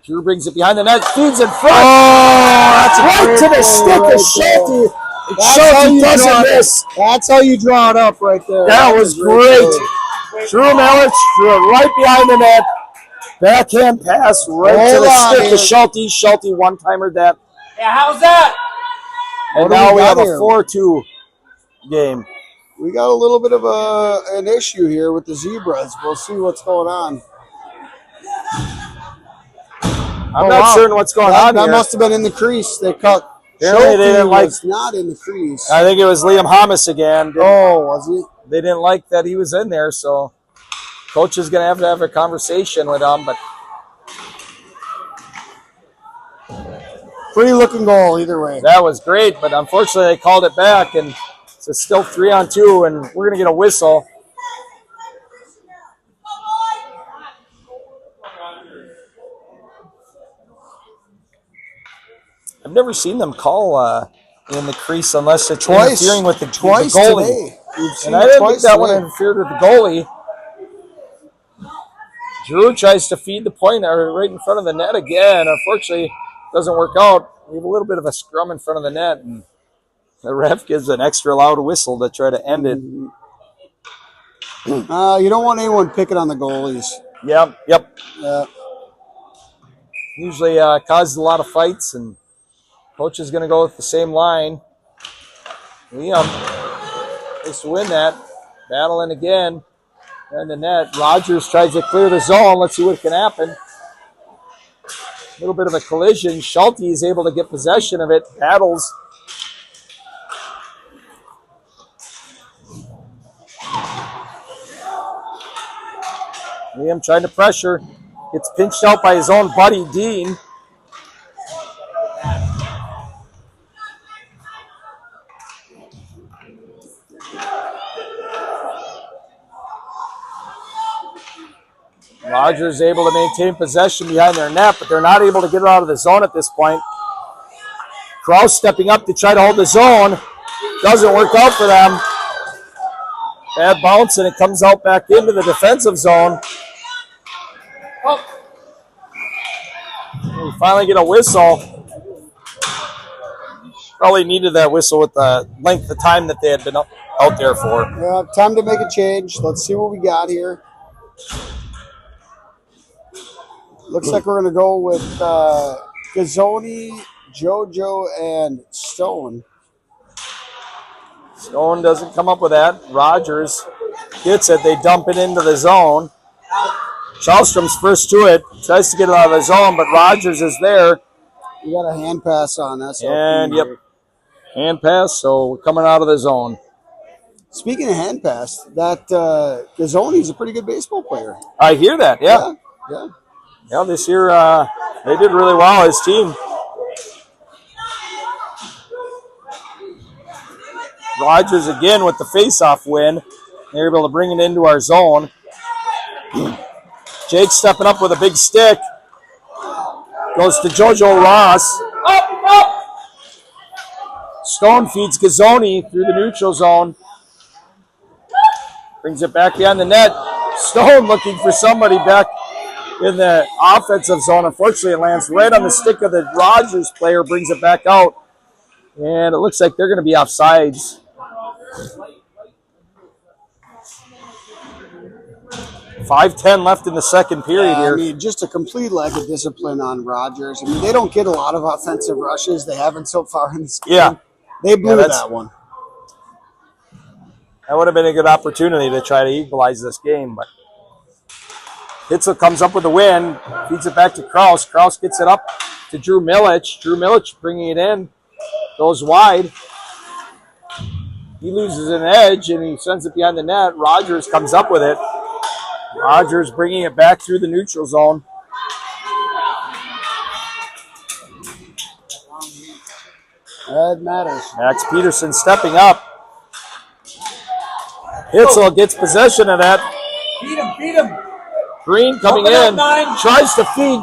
Drew brings it behind the net. Feeds in front. Oh, that's right to the stick of Schulte. Schulte doesn't miss. That's how you draw it up right there. That was great. Drew Milich drew it right behind the net. Backhand pass right to the stick of Schulte. Schulte one-timer that. Yeah, how's that? And now we have a 4-2 game. We got a little bit of an issue here with the Zebras. We'll see what's going on. I'm not certain what's going on That here. must have been in the crease. They cut. Apparently they didn't like. Not in the crease. I think it was Liam Hamas again. Was he? They didn't like that he was in there, so coach is going to have a conversation with him. But Pretty looking goal either way. that was great, but unfortunately they called it back, and so it's still 3-on-2, and we're going to get a whistle. I've never seen them call in the crease unless it's interfering with the goalie. Today. And I didn't think that one interfered with the goalie. Drew tries to feed the point right in front of the net again. Unfortunately, it doesn't work out. We have a little bit of a scrum in front of the net, and the ref gives an extra loud whistle to try to end it. You don't want anyone picking on the goalies. Yep. Usually causes a lot of fights, and coach is going to go with the same line. Liam is to win that. Battling again. And the net. Rogers tries to clear the zone. Let's see what can happen. A little bit of a collision. Schulte is able to get possession of it. Battles. Liam trying to pressure. Gets pinched out by his own buddy, Dean. Rogers able to maintain possession behind their net, but they're not able to get it out of the zone at this point. Kraus stepping up to try to hold the zone. Doesn't work out for them. Bad bounce, and it comes out back into the defensive zone. We finally get a whistle. Probably needed that whistle with the length of time that they had been out there for. Yeah, time to make a change. Let's see what we got here. Looks like we're going to go with Gazzoni, JoJo, and Stone. Stone doesn't come up with that. Rogers gets it. They dump it into the zone. Chalstrom's first to it. Tries to get it out of the zone, but Rogers is there. We got a hand pass on us. And, yep, hand pass, so we're coming out of the zone. Speaking of hand pass, that Gazzoni's a pretty good baseball player. I hear that, yeah. Yeah. Yeah, this year they did really well, his team. Rogers again with the face-off win. They're able to bring it into our zone. Jake stepping up with a big stick. Goes to JoJo Ross. Stone feeds Gazzoni through the neutral zone. Brings it back behind the net. Stone looking for somebody back in the offensive zone. Unfortunately, it lands right on the stick of the Rogers player, brings it back out. And it looks like they're going to be offsides. 5:10 left in the second period here. I mean, just a complete lack of discipline on Rogers. I mean, they don't get a lot of offensive rushes. They haven't so far in this game. Yeah. They blew that one. That would have been a good opportunity to try to equalize this game, but Hitzel comes up with a win, feeds it back to Kraus. Kraus gets it up to Drew Milich. Drew Milich bringing it in, goes wide. He loses an edge, and he sends it behind the net. Rogers comes up with it. Rogers bringing it back through the neutral zone. That matters. Max Peterson stepping up. Hitzel gets possession of that. Beat him. Green coming in, tries to feed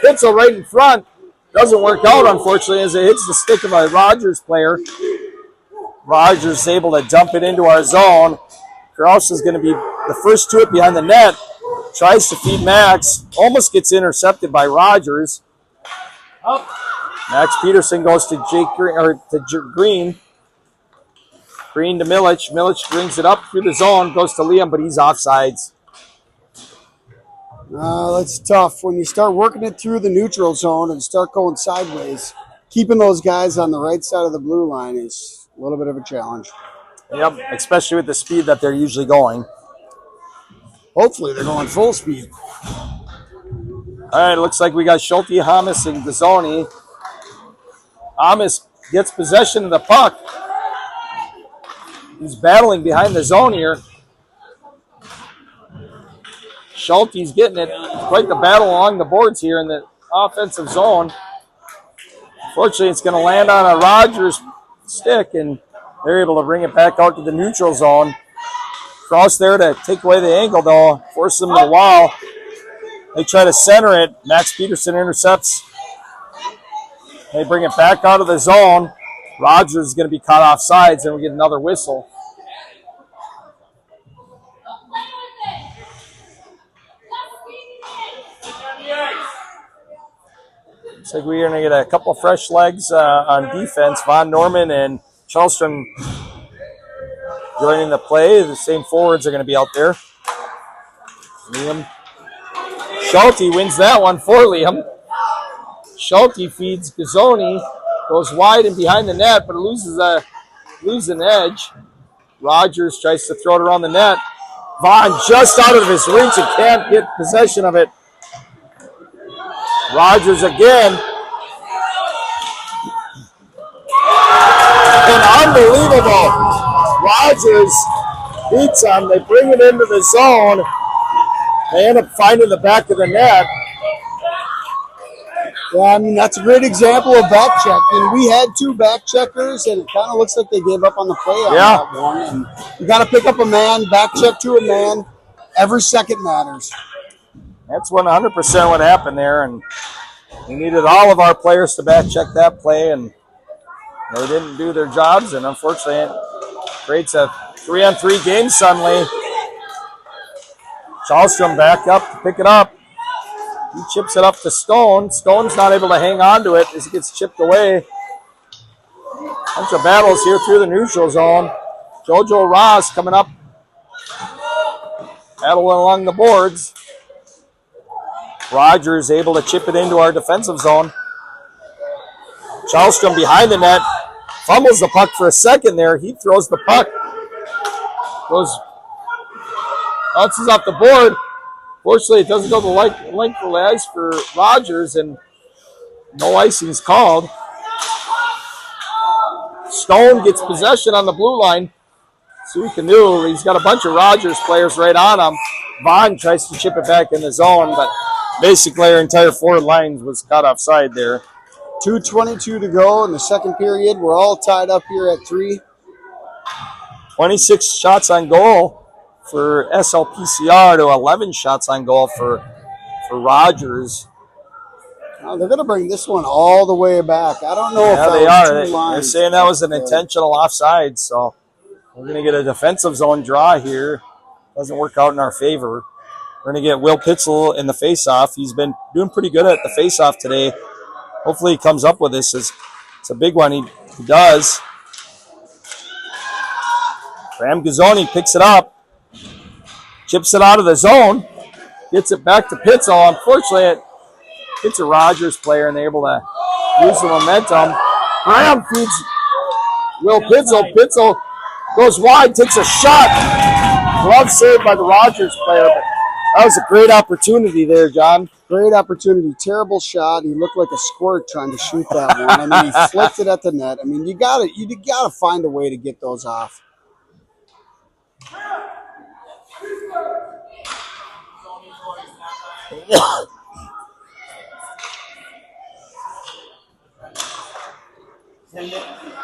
Hitzel right in front. Doesn't work out, unfortunately, as it hits the stick of a Rogers player. Rogers is able to dump it into our zone. Kraus is going to be the first to it behind the net. Tries to feed Max. Almost gets intercepted by Rogers. Max Peterson goes to Green. Green to Milich. Milich brings it up through the zone. Goes to Liam, but he's offsides. That's tough. When you start working it through the neutral zone and start going sideways, keeping those guys on the right side of the blue line is a little bit of a challenge. Yep, especially with the speed that they're usually going. Hopefully they're going full speed. All right, looks like we got Schulte, Hamas, and Gazzoni. Hamas gets possession of the puck. He's battling behind the zone here. Schulte's getting it. Quite the battle along the boards here in the offensive zone. Unfortunately, it's going to land on a Rogers stick, and they're able to bring it back out to the neutral zone. Cross there to take away the angle, though. Force them to the wall. They try to center it. Max Peterson intercepts. They bring it back out of the zone. Rogers is going to be caught off sides, and we get another whistle. Looks like we're going to get a couple fresh legs on defense. Von Norman and Chalstrom joining the play. The same forwards are going to be out there. Liam Schulte wins that one for Liam. Schulte feeds Gazzoni, goes wide and behind the net, but loses an edge. Rogers tries to throw it around the net. Vaughn just out of his reach and can't get possession of it. Rogers again. And unbelievable. Rogers beats them. They bring it into the zone. They end up finding the back of the net. Yeah, I mean, that's a great example of back checking. We had 2 back checkers, and it kind of looks like they gave up on the play on that one. And you got to pick up a man, back check to a man. Every second matters. That's 100% what happened there, and we needed all of our players to back check that play, and they didn't do their jobs, and unfortunately it creates a 3-on-3 game suddenly. Charlstrom back up to pick it up. He chips it up to Stone. Stone's not able to hang on to it as it gets chipped away. Bunch of battles here through the neutral zone. JoJo Ross coming up, battling along the boards. Rogers able to chip it into our defensive zone. Charlstrom behind the net, fumbles the puck for a second there. He throws the puck, bounces off the board. Fortunately, it doesn't go the length of legs for Rogers, and no icing's called. Stone gets possession on the blue line. See what he can do. He's got a bunch of Rogers players right on him. Vaughn tries to chip it back in the zone, but basically our entire forward line was caught offside there. 2:22 to go in the second period. We're all tied up here at 3. 26 shots on goal for SLPCR to 11 shots on goal for Rogers. Now they're going to bring this one all the way back. I don't know if that they was are. 2 lines. They're saying that was an intentional offside, so we're going to get a defensive zone draw here. Doesn't work out in our favor. We're going to get Will Pitzel in the faceoff. He's been doing pretty good at the faceoff today. Hopefully he comes up with this. It's a big one. He does. Graham Gazzoni picks it up. Chips it out of the zone. Gets it back to Pitzel. Unfortunately, it's a Rogers player, and they're able to use the momentum. Graham feeds Will Pitzel. Pitzel goes wide, takes a shot. Glove saved by the Rogers player. But that was a great opportunity there, John. Great opportunity. Terrible shot. He looked like a squirt trying to shoot that one. I mean, he flicked it at the net. I mean, you gotta find a way to get those off.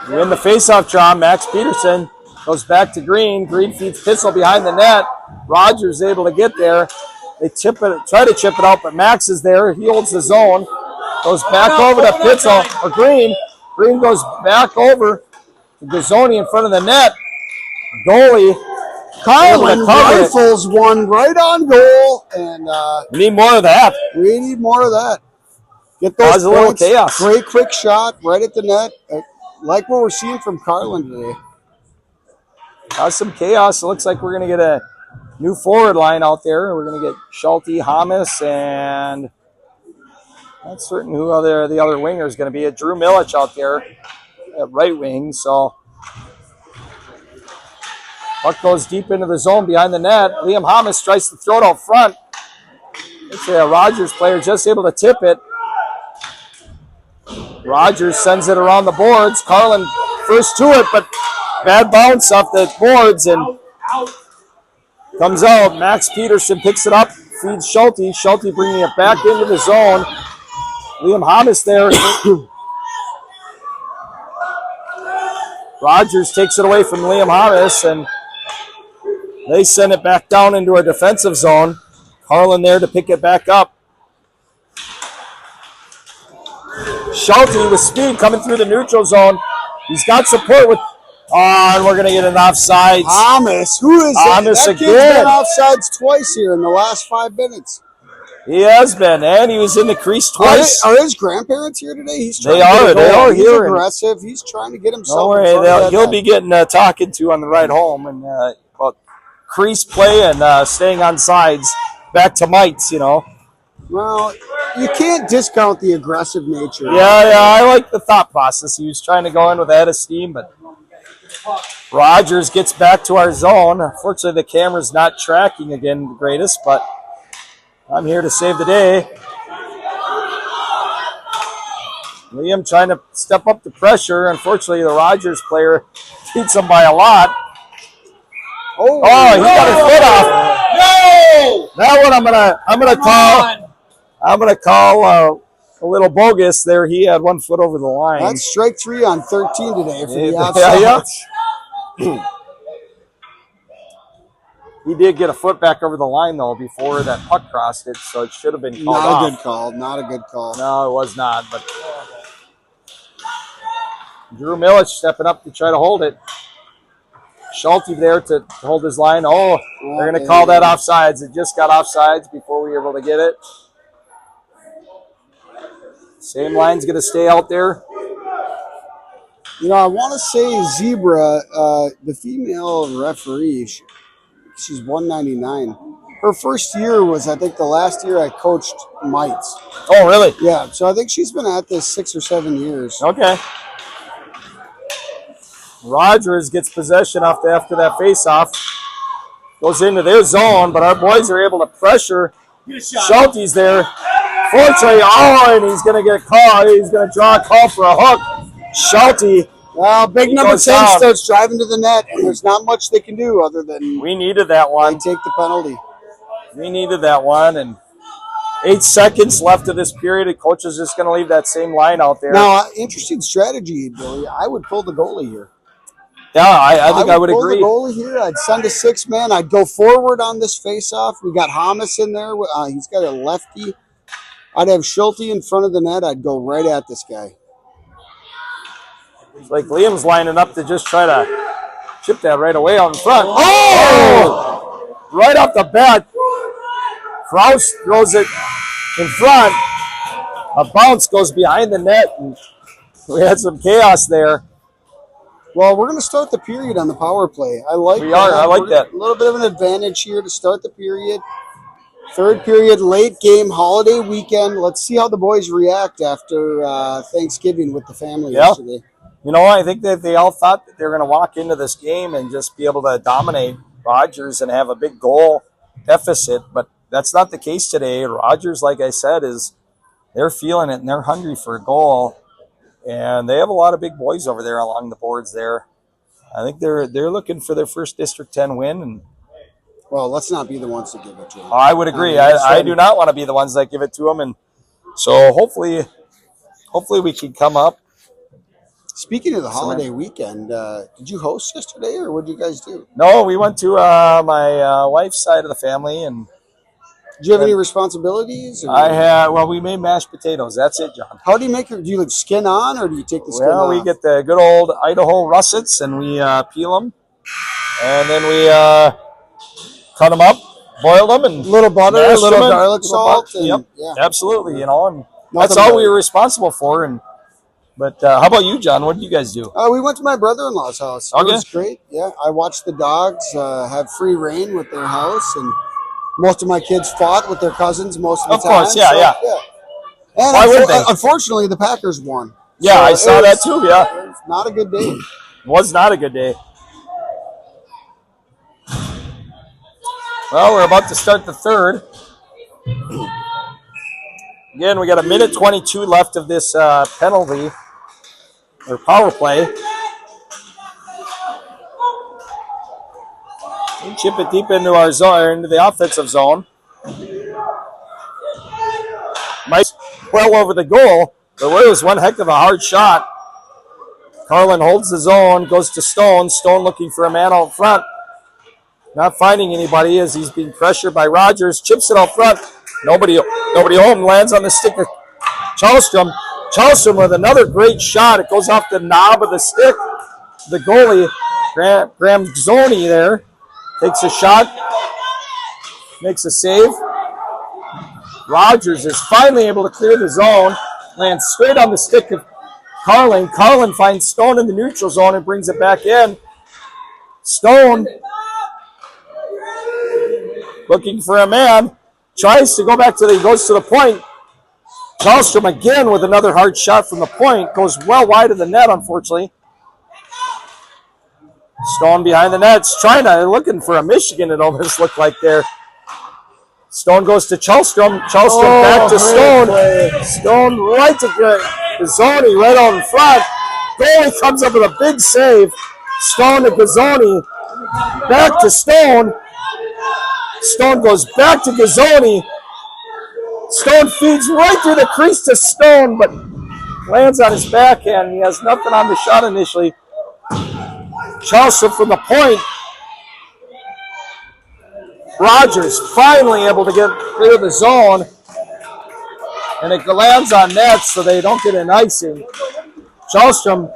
You win the faceoff draw. Max Peterson goes back to Green. Green feeds Pitzel behind the net. Rogers able to get there. They try to chip it out, but Max is there. He holds the zone. Goes back over to Pitzel or Green. Green goes back over to Gazzoni in front of the net. Goalie Carlin rifles one right on goal, and we need more of that. We need more of that. Get those a little points. chaos. Great quick shot right at the net. Like what we're seeing from Carlin today. Cause some chaos. It looks like we're going to get a new forward line out there. We're going to get Schulte, Hamas, and not certain who the other winger is going to be. Drew Milich out there at right wing. So puck goes deep into the zone behind the net. Liam Hamas tries to throw it out front. It's a Rogers player just able to tip it. Rogers sends it around the boards. Carlin first to it, but bad bounce off the boards and comes out. Max Peterson picks it up, feeds Schulte. Schulte bringing it back into the zone. Liam Hamas there. Rogers takes it away from Liam Hamas, and they send it back down into our defensive zone. Carlin there to pick it back up. Schulte with speed coming through the neutral zone. He's got support with. Oh, and we're going to get an offsides. Hamas, who is that? Hamas That kid's again. been offsides twice here in the last 5 minutes. He has been, and he was in the crease twice. Are his grandparents here today? He's trying They are. They are He's here. aggressive. He's trying to get himself. Don't worry, in front of that he'll net. be getting talking to on the ride home and about crease play and staying on sides. Back to mites, Well, you can't discount the aggressive nature. Yeah, I like the thought process. He was trying to go in with that esteem, but Rogers gets back to our zone. Unfortunately, the camera's not tracking again the greatest, but I'm here to save the day. Liam trying to step up the pressure. Unfortunately, the Rogers player beats him by a lot. Oh, he got his foot off. No! That one I'm gonna call a little bogus there. He had 1 foot over the line. That's strike 3 on 13 today for the Yeah, outside. yeah. He did get a foot back over the line, though, before that puck crossed it, so it should have been called Not off. a good call. Not a good call. No, it was not, but Drew Milich stepping up to try to hold it. Schulte there to hold his line. Oh, they're going to call that offsides. It just got offsides before we were able to get it. Same line's going to stay out there. You know, I want to say Zebra, the female referee, she's 199. Her first year was, I think, the last year I coached mites. Oh, really? Yeah, so I think she's been at this 6 or 7 years. Okay. Rogers gets possession after that face-off. Goes into their zone, but our boys are able to pressure. Schulte's there. Fortunately, and he's going to get a call. He's going to draw a call for a hook. Schulte. Well, big number 10 starts driving to the net, and there's not much they can do other than we needed that one. Take the penalty. We needed that one, and 8 seconds left of this period. The coach is just going to leave that same line out there. Now, interesting strategy, Billy. I would pull the goalie here. Yeah, I think I would agree. The goalie here. I'd send a 6-man. I'd go forward on this face-off. We got Hamas in there. He's got a lefty. I'd have Schulte in front of the net. I'd go right at this guy. It's like Liam's lining up to just try to chip that right away on the front. Oh! Right off the bat. Kraus throws it in front. A bounce goes behind the net. And we had some chaos there. Well, we're going to start the period on the power play. I like that. I like that. A little bit of an advantage here to start the period. Third period, late game, holiday weekend. Let's see how the boys react after Thanksgiving with the family yesterday. You know, I think that they all thought that they were going to walk into this game and just be able to dominate Rogers and have a big goal deficit, but that's not the case today. Rogers, like I said, they're feeling it and they're hungry for a goal. And they have a lot of big boys over there along the boards there. I think they're looking for their first District 10 win. And well, let's not be the ones to give it to them. I would agree. I do not want to be the ones that give it to them. And so hopefully we can come up. Speaking of the holiday weekend, did you host yesterday or what did you guys do? No, we went to my wife's side of the family. And did you have any responsibilities? We made mashed potatoes. That's it, John. How do you make it? Do you skin on or do you take the skin off? Well, we get the good old Idaho russets and we peel them. And then we cut them up, boil them, and little butter, a little garlic salt. Yep, absolutely. And that's all we were responsible for. But how about you, John? What did you guys do? We went to my brother-in-law's house. It was great. Yeah, I watched the dogs have free reign with their house, and most of my kids fought with their cousins most of the time. Of course, yeah. And unfortunately, the Packers won. Yeah, so I saw that too, yeah. It was not a good day. It was not a good day. Well, we're about to start the third. Again, we got 1:22 left of this penalty or power play. We chip it deep into our zone, into the offensive zone. Mike's well over the goal, but it was one heck of a hard shot. Carlin holds the zone, goes to Stone. Stone looking for a man out front. Not finding anybody as he's being pressured by Rogers. Chips it out front. Nobody home. Lands on the stick of Chalstrom. Chalstrom with another great shot. It goes off the knob of the stick. The goalie, Graham Zoni there, takes a shot. Makes a save. Rogers is finally able to clear the zone. Lands straight on the stick of Carlin. Carlin finds Stone in the neutral zone and brings it back in. Stone looking for a man. Tries to go back goes to the point. Chalstrom again with another hard shot from the point. Goes well wide of the net, unfortunately. Stone behind the nets. Looking for a Michigan, it almost looked like there. Stone goes to Chalstrom. Chalstrom back to Stone. Play. Stone right to Gazzoni right out in front. Goalie comes up with a big save. Stone to Gazzoni. Back to Stone. Stone goes back to Gazzoni. Stone feeds right through the crease to Stone, but lands on his backhand. He has nothing on the shot initially. Charleston from the point. Rogers finally able to get rid of the zone. And it lands on net so they don't get an icing. Charleston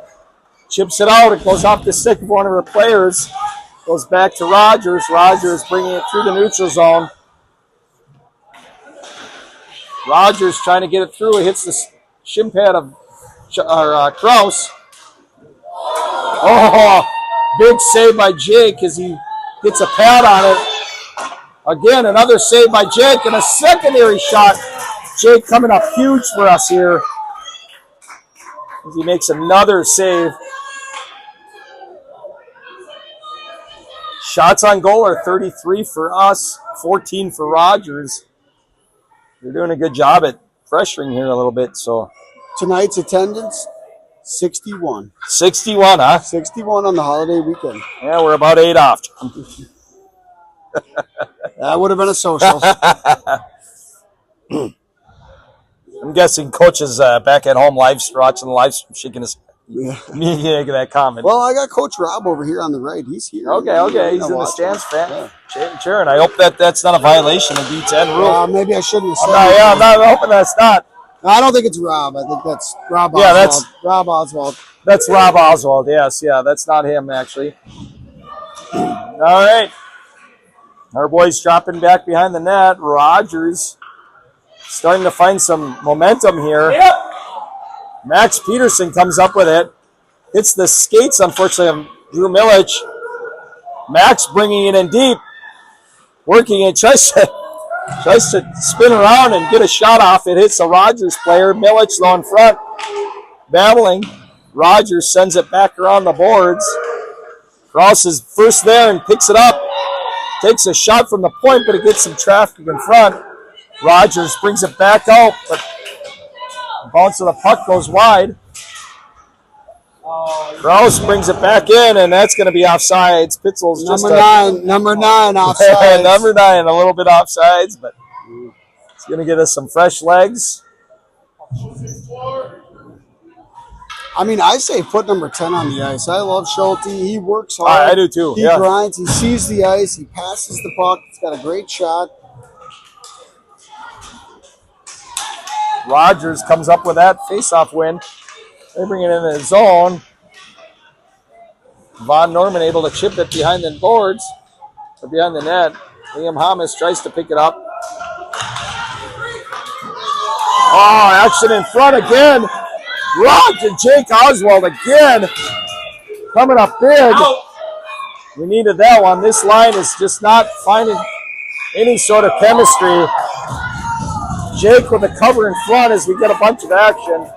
chips it out. It goes off the stick of one of her players. Goes back to Rogers. Rogers bringing it through the neutral zone. Rogers trying to get it through. It hits the shin pad of Kraus. Oh, big save by Jake as he gets a pad on it. Again, another save by Jake and a secondary shot. Jake coming up huge for us here as he makes another save. Shots on goal are 33 for us, 14 for Rogers. They're doing a good job at pressuring here a little bit. So tonight's attendance, 61. 61, huh? 61 on the holiday weekend. Yeah, we're about 8 off. That would have been a social. I'm guessing Coach is back at home watching the live stream, shaking his making that comment. Well, I got Coach Rob over here on the right. He's here. Okay. He's in the stands, cheering. I hope that's not a violation of D10 rule. Maybe I shouldn't have said I'm hoping that's not. No, I don't think it's Rob. I think that's Rob Oswald. Yeah, that's Rob Oswald. That's Rob Oswald, yes. Yeah, that's not him, actually. All right. Our boys dropping back behind the net. Rogers starting to find some momentum here. Yep. Max Peterson comes up with it. Hits the skates, unfortunately, of Drew Milich. Max bringing it in deep. Working it. Tries to spin around and get a shot off. It hits the Rogers player. Milich though in front. Battling. Rogers sends it back around the boards. Ross is first there and picks it up. Takes a shot from the point, but it gets some traffic in front. Rogers brings it back out, but the bounce of the puck goes wide. Rouse brings it back in, and that's going to be offsides. Pitzel's number nine offsides. Number 9, a little bit offsides, but it's going to get us some fresh legs. I mean, I say put number 10 on the ice. I love Schulte. He works hard. I do too. He grinds. He sees the ice. He passes the puck. He's got a great shot. Rogers comes up with that face-off win. They bring it in the zone. Von Norman able to chip it behind the boards, or behind the net. Liam Hamas tries to pick it up. Oh, action in front again. Roger Jake Oswald again. Coming up big. We needed that one. This line is just not finding any sort of chemistry. Jake with the cover in front as we get a bunch of action.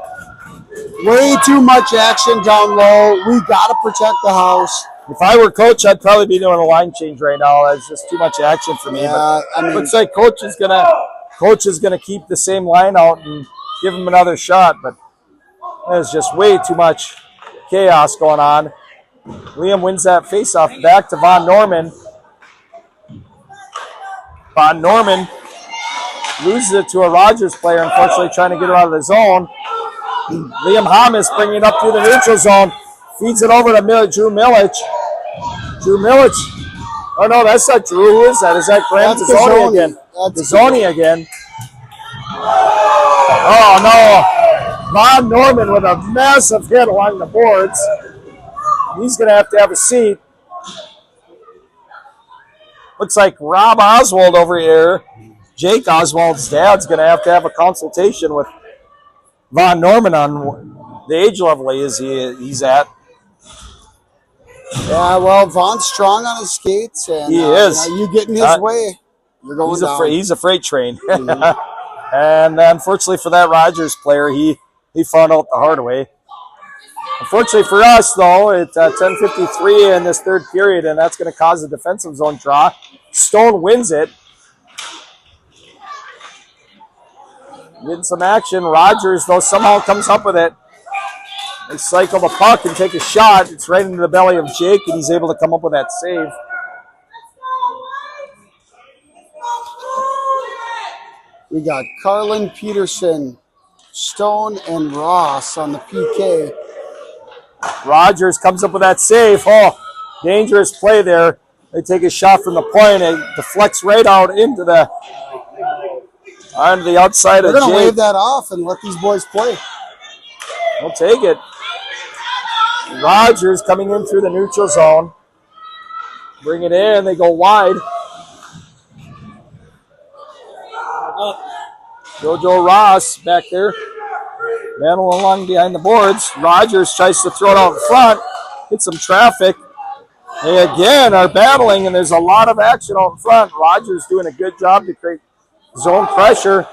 Way too much action down low. We got to protect the house. If I were coach, I'd probably be doing a line change right now. That's just too much action for me. Yeah, but I mean, looks like coach is gonna keep the same line out and give him another shot. But there's just way too much chaos going on. Liam wins that faceoff back to Von Norman. Von Norman loses it to a Rogers player, unfortunately trying to get her out of the zone. Liam Hamas bringing it up through the neutral zone. Feeds it over to Drew Milich. Drew Milich. Oh, no, that's not Drew. Who is that? Is that Graham Dezzoni again? Dezzoni again. Oh, no. Von Norman with a massive hit along the boards. He's going to have a seat. Looks like Rob Oswald over here. Jake Oswald's dad's going to have a consultation with Von Norman on the age level he's at. Yeah, well, Von's strong on his skates, and he is. You get in his way, you're going down. He's a freight train. Mm-hmm. And unfortunately for that Rogers player, he found out the hard way. Unfortunately for us, though, it's 10:53 in this third period, and that's going to cause a defensive zone draw. Stone wins it. Getting some action. Rogers, though, somehow comes up with it. They cycle the puck and take a shot. It's right into the belly of Jake, and he's able to come up with that save. We got Carlin, Peterson, Stone, and Ross on the PK. Rogers comes up with that save. Oh, dangerous play there. They take a shot from the point. It deflects right out into the onto the outside They're of going to Jake. wave that off and let these boys play. We'll take it. Rogers coming in through the neutral zone. Bring it in. They go wide. JoJo Ross back there. Battle along behind the boards. Rogers tries to throw it out in front. Hit some traffic. They again are battling, and there's a lot of action out in front. Rogers doing a good job to create zone pressure.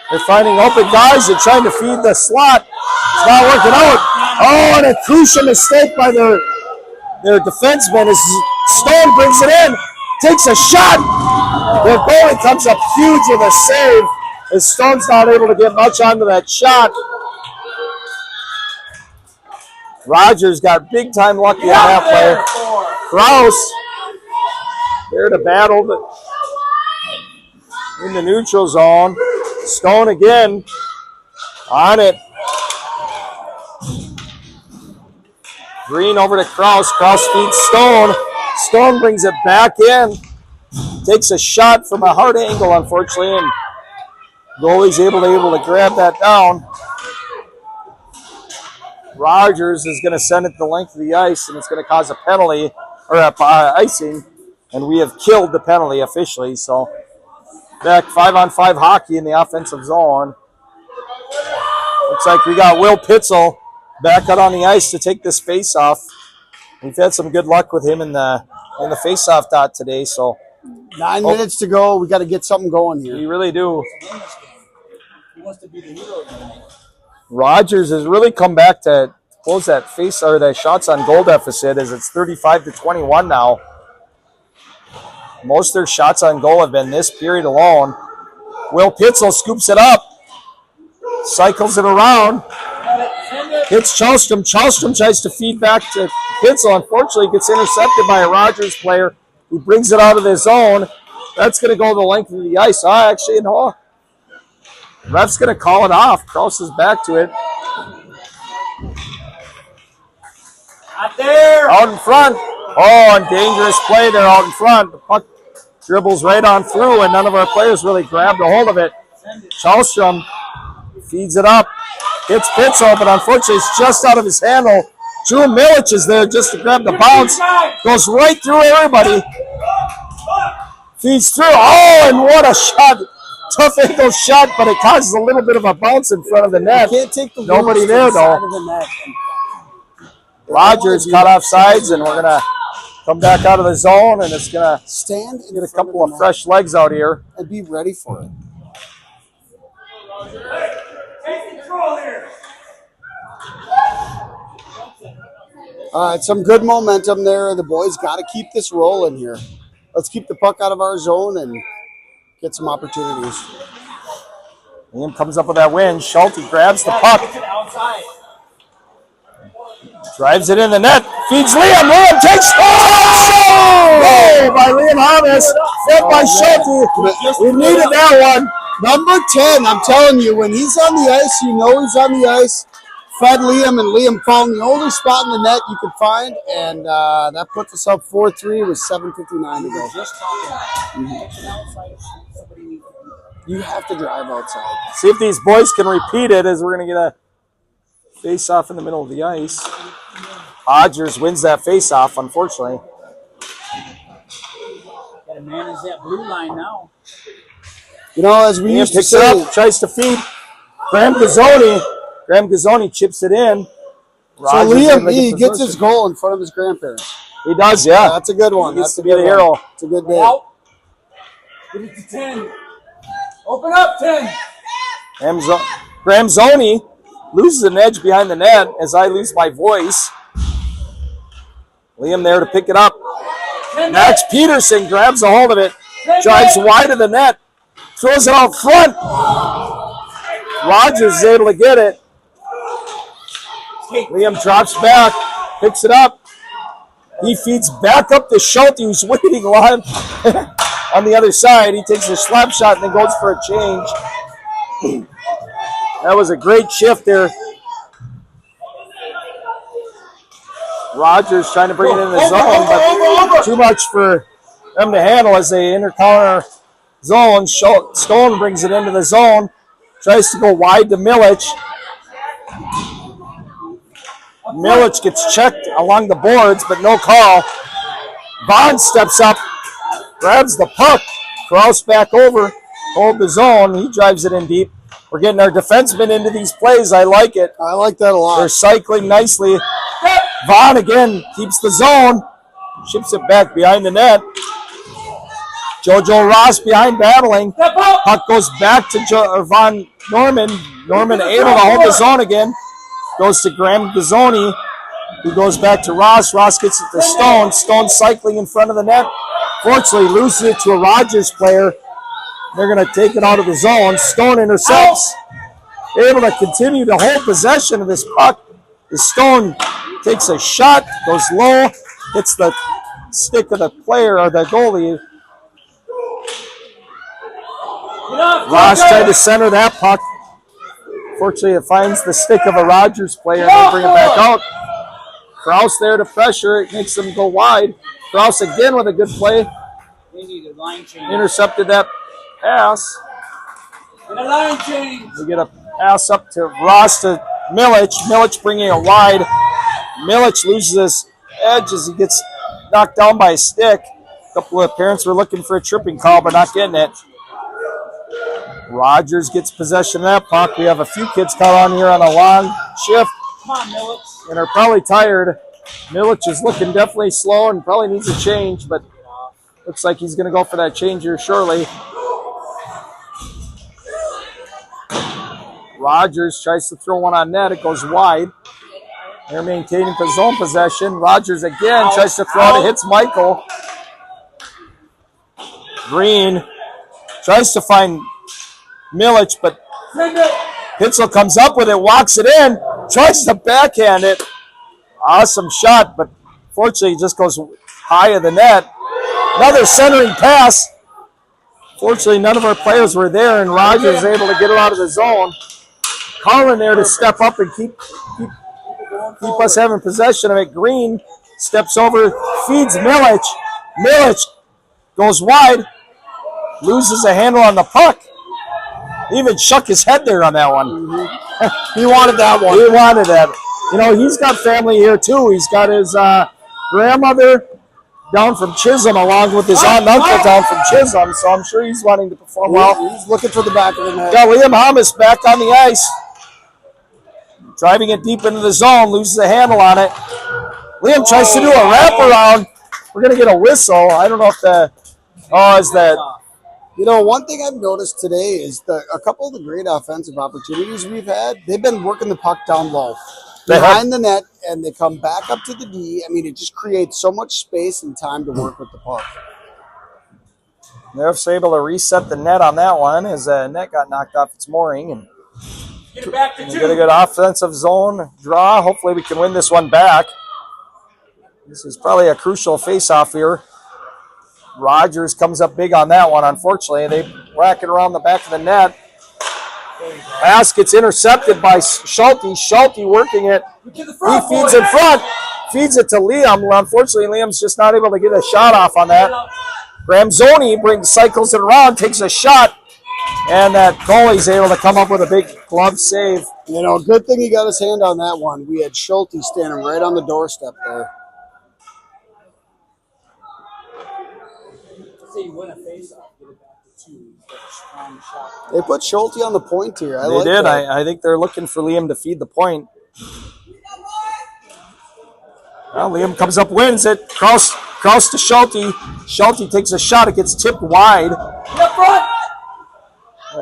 They're finding open guys and trying to feed the slot. It's not working out. Oh, and a crucial mistake by their defenseman as Stone brings it in. Takes a shot. Their goalie comes up huge with a save as Stone's not able to get much onto that shot. Rogers got big time lucky on that play. Kraus there to battle in the neutral zone. Stone again on it. Green over to Kraus. Kraus feeds Stone. Stone brings it back in. Takes a shot from a hard angle, unfortunately, and goalie's able to grab that down. Rogers is going to send it the length of the ice, and it's going to cause a penalty, or icing, and we have killed the penalty officially. So back 5-on-5 hockey in the offensive zone. Looks like we got Will Pitzel back out on the ice to take this face-off. We've had some good luck with him in the face-off dot today. So 9 minutes to go. We got to get something going here. we really do. He wants to be the hero tonight. Rogers has really come back to close that face or that shots on goal deficit as it's 35-21 now. Most of their shots on goal have been this period alone. Will Pitzel scoops it up, cycles it around, hits Chalstrom. Chalstrom tries to feed back to Pitzel. Unfortunately, gets intercepted by a Rogers player who brings it out of the zone. That's going to go the length of the ice. Actually, no. Ref's going to call it off. Kraus is back to it. Out there. Out in front. Oh, and dangerous play there out in front. The puck dribbles right on through, and none of our players really grabbed a hold of it. Chalstrom feeds it up. Hits Pitzel, but unfortunately it's just out of his handle. Drew Milich is there just to grab the bounce. Goes right through everybody. Feeds through. Oh, and what a shot. Tough angle shot, but it causes a little bit of a bounce in front of the net. Can't take the Nobody there, though. Rogers cut off sides, and we're going to come back out of the zone, and it's going to Stand get a couple of fresh legs out here. and be ready for it. Take control here. All right, some good momentum there. The boys got to keep this rolling here. Let's keep the puck out of our zone and get some opportunities. Liam comes up with that win. Schulte grabs the puck. Outside. Drives it in the net. Feeds Liam. Liam takes. Oh! Goal by Liam Hamas. Fed by Schulte. We needed that one. Number 10, I'm telling you, when he's on the ice, you know he's on the ice. Fed Liam, and Liam found the only spot in the net you could find, and that puts us up 4-3 with 7:59 to go. Just talking. Outside. Somebody needs to be. You have to drive outside. See if these boys can repeat it as we're going to get a face-off in the middle of the ice. Rogers wins that face-off, unfortunately. Got to manage that blue line now. You know, as we Liam used to picks it say, up, tries to feed. Graham Gazzoni. Graham Gazzoni chips it in. so Rogers Liam, in the he good gets his position. goal in front of his grandparents. He does, yeah. That's a good one. He gets That's to a be good the hero. one. It's a good day. Out. Give it to 10. Open up, 10. Graham Zoni loses an edge behind the net as I lose my voice. Liam there to pick it up. Max Peterson grabs a hold of it, drives wide of the net, throws it out front. Rogers is able to get it. Liam drops back, picks it up. He feeds back up to Schulte, who's waiting long. on the other side. He takes a slap shot and then goes for a change. That was a great shift there. Rogers trying to bring it in the zone, but too much for them to handle as they enter corner zone. Stone brings it into the zone. Tries to go wide to Milich. Milich gets checked along the boards, but no call. Vaughn steps up, grabs the puck. Kraus back over, hold the zone. He drives it in deep. We're getting our defensemen into these plays. I like it. I like that a lot. They're cycling nicely. Vaughn again keeps the zone. Ships it back behind the net. JoJo Ross behind battling. Puck goes back to Von Norman. Norman able to hold the zone again. Goes to Graham Gazzoni, who goes back to Ross. Ross gets it to Stone. Stone cycling in front of the net. Fortunately, loses it to a Rogers player. They're going to take it out of the zone. Stone intercepts. Able to continue to hold possession of this puck. The Stone takes a shot, goes low, hits the stick of the player or the goalie. Ross tried to center that puck. Fortunately, it finds the stick of a Rogers player and they bring it back out. Kraus there to pressure. It makes them go wide. Kraus again with a good play. Intercepted that pass. And a line change. We get a pass up to Ross to Milich. Milich bringing it wide. Milich loses his edge as he gets knocked down by a stick. A couple of parents were looking for a tripping call, but not getting it. Rogers gets possession of that puck. We have a few kids caught on here on a long shift. Come on, Milich. And are probably tired. Milich is looking definitely slow and probably needs a change, but looks like he's going to go for that change here shortly. Rogers tries to throw one on net. It goes wide. They're maintaining zone possession. Rogers again tries to throw it. It hits Michael. Green tries to find Milich, but Hitzel comes up with it, walks it in, tries to backhand it. Awesome shot, but fortunately it just goes high of the net. Another centering pass. Fortunately, none of our players were there, and Rogers is able to get it out of the zone. Carlin there to step up and keep us having possession of it. Green steps over, feeds Milich. Milich goes wide, loses a handle on the puck. He even shook his head there on that one. He wanted that one. He wanted that. You know, he's got family here too. He's got his grandmother down from Chisholm along with his aunt and uncle down from Chisholm, so I'm sure he's wanting to perform well. He's looking for the back of the net. Got Liam Hamas back on the ice. Driving it deep into the zone, loses a handle on it. Liam tries to do a wraparound. We're going to get a whistle. I don't know if is that... You know, one thing I've noticed today is a couple of the great offensive opportunities we've had, they've been working the puck down low. Behind the net, and they come back up to the D. I mean, it just creates so much space and time to work with the puck. They're able to reset the net on that one as the net got knocked off its mooring. And Get it back to two. get a good offensive zone draw. Hopefully we can win this one back. This is probably a crucial face-off here. Rogers comes up big on that one. Unfortunately, they whack it around the back of the net. Pass gets intercepted by Schulte. Schulte working it. He feeds in front. Feeds it to Liam. Unfortunately, Liam's just not able to get a shot off on that. Gramzoni cycles it around, takes a shot, and that goalie's able to come up with a big glove save. You know, good thing he got his hand on that one. We had Schulte standing right on the doorstep there. Say you win a face-off, get it back to two. Strong shot. They put Schulte on the point here. They like did. I think they're looking for Liam to feed the point. Well, Liam comes up, wins it. Cross to Schulte. Schulte takes a shot. It gets tipped wide.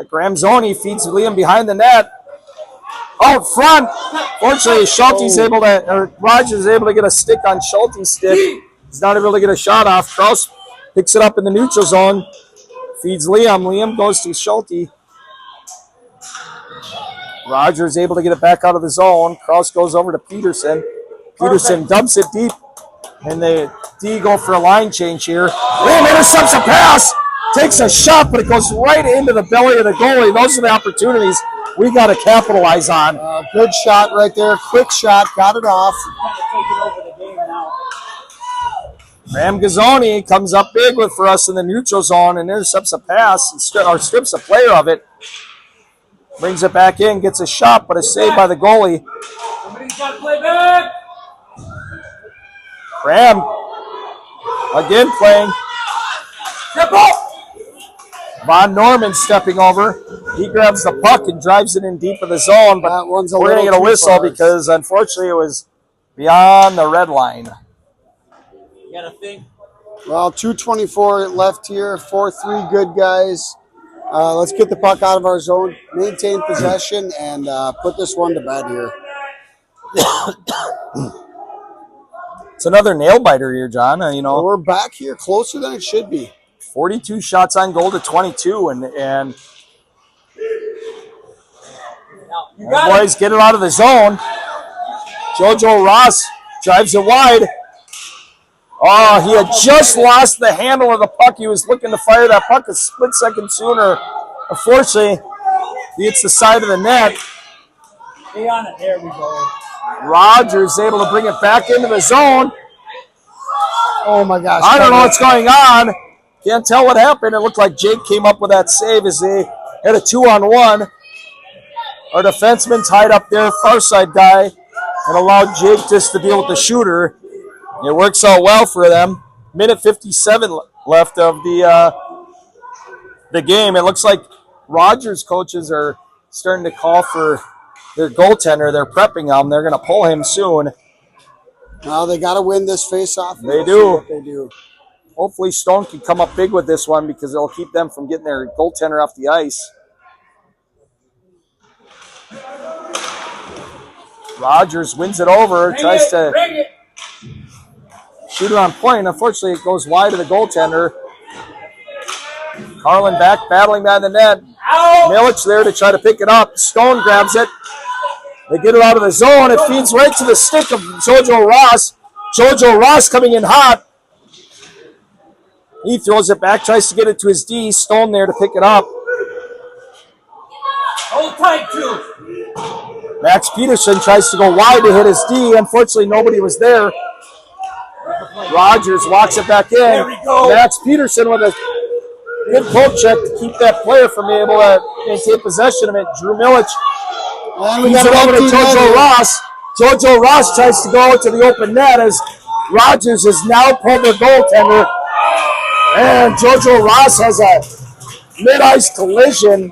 Gramzoni feeds Liam behind the net. Out front. Fortunately, Rogers is able to get a stick on Schulte's stick. He's not able to get a shot off. Kraus picks it up in the neutral zone. Feeds Liam. Liam goes to Schulte. Rogers able to get it back out of the zone. Kraus goes over to Peterson. Peterson dumps it deep. And the D go for a line change here. Liam intercepts a pass. takes a shot, but it goes right into the belly of the goalie. Those are the opportunities we got to capitalize on. Good shot right there. Quick shot. Got it off. Graham Gazzoni comes up big for us in the neutral zone and intercepts a pass or strips a player of it. Brings it back in, gets a shot, but is saved by the goalie. Somebody's got to play back. Graham again playing. Step up. Von Norman stepping over. He grabs the puck and drives it in deep of the zone, but we're going to get a whistle because unfortunately it was beyond the red line. You gotta think. Well, 2:24 left here. 4-3 good guys. Let's get the puck out of our zone, maintain possession, and put this one to bed here. It's another nail biter here, John. We're back here closer than it should be. 42 shots on goal to 22, and boys get it out of the zone. JoJo Ross drives it wide. Oh, he had just lost the handle of the puck. He was looking to fire that puck a split second sooner. Unfortunately, he hits the side of the net. Stay on it. There we go. Rogers able to bring it back into the zone. Oh, my gosh. I don't know what's going on. Can't tell what happened. It looked like Jake came up with that save as they had a 2-on-1. Our defenseman tied up their far side guy and allowed Jake just to deal with the shooter. It works out well for them. Minute 57 left of the game. It looks like Rogers coaches are starting to call for their goaltender. They're prepping him. They're going to pull him soon. Well, they got to win this face-off. They do. They do. Hopefully Stone can come up big with this one because it'll keep them from getting their goaltender off the ice. Rogers wins it over, tries to shoot it on point. Unfortunately, it goes wide of the goaltender. Carlin back, battling behind the net. Milic there to try to pick it up. Stone grabs it. They get it out of the zone. It feeds right to the stick of JoJo Ross. JoJo Ross coming in hot. He throws it back, tries to get it to his D. Stone there to pick it up. Hold tight, too. Max Peterson tries to go wide to hit his D. Unfortunately, nobody was there. Rogers walks it back in. There we go. Max Peterson with a good poke check to keep that player from being able to maintain possession of it. Drew Milic moves it over to JoJo Ross. JoJo Ross tries to go to the open net as Rogers has now pulled their goaltender. And JoJo Ross has a mid-ice collision.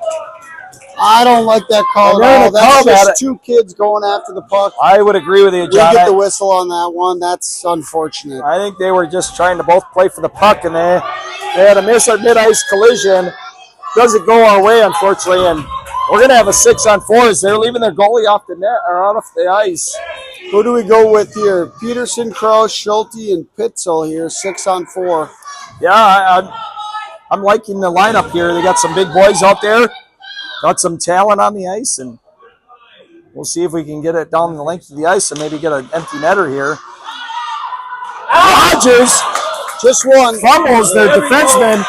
I don't like that call at all. That's just two kids going after the puck. I would agree with you, John. We get the whistle on that one. That's unfortunate. I think they were just trying to both play for the puck, and they had a mid-ice collision. Doesn't go our way, unfortunately, and we're going to have a 6-on-4 as they're leaving their goalie off the net or off the ice. Who do we go with here? Peterson, Krause, Schulte, and Pitzel here, 6-on-4. Yeah, I'm liking the lineup here. They got some big boys out there. Got some talent on the ice, and we'll see if we can get it down the length of the ice and maybe get an empty netter here. Rogers just one. Fumbles their defenseman.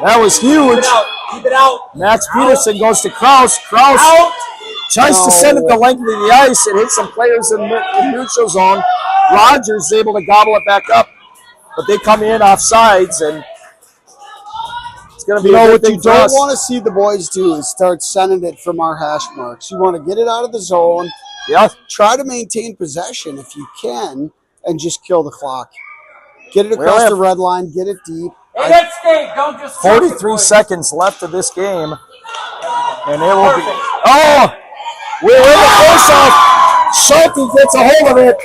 That was huge. Keep it out. Max Peterson goes to Krause. Krause tries to send it the length of the ice. It hits some players in the neutral zone. Rogers is able to gobble it back up, but they come in off sides, and it's going to be what you don't want to see the boys do is start sending it from our hash marks. You want to get it out of the zone. Yeah. Try to maintain possession if you can and just kill the clock. Get it across the red line. Get it deep. Hey, that's skate. Don't just 43 seconds left of this game. And it will be. Oh! We're in the face-off. Schulte gets a hold of it.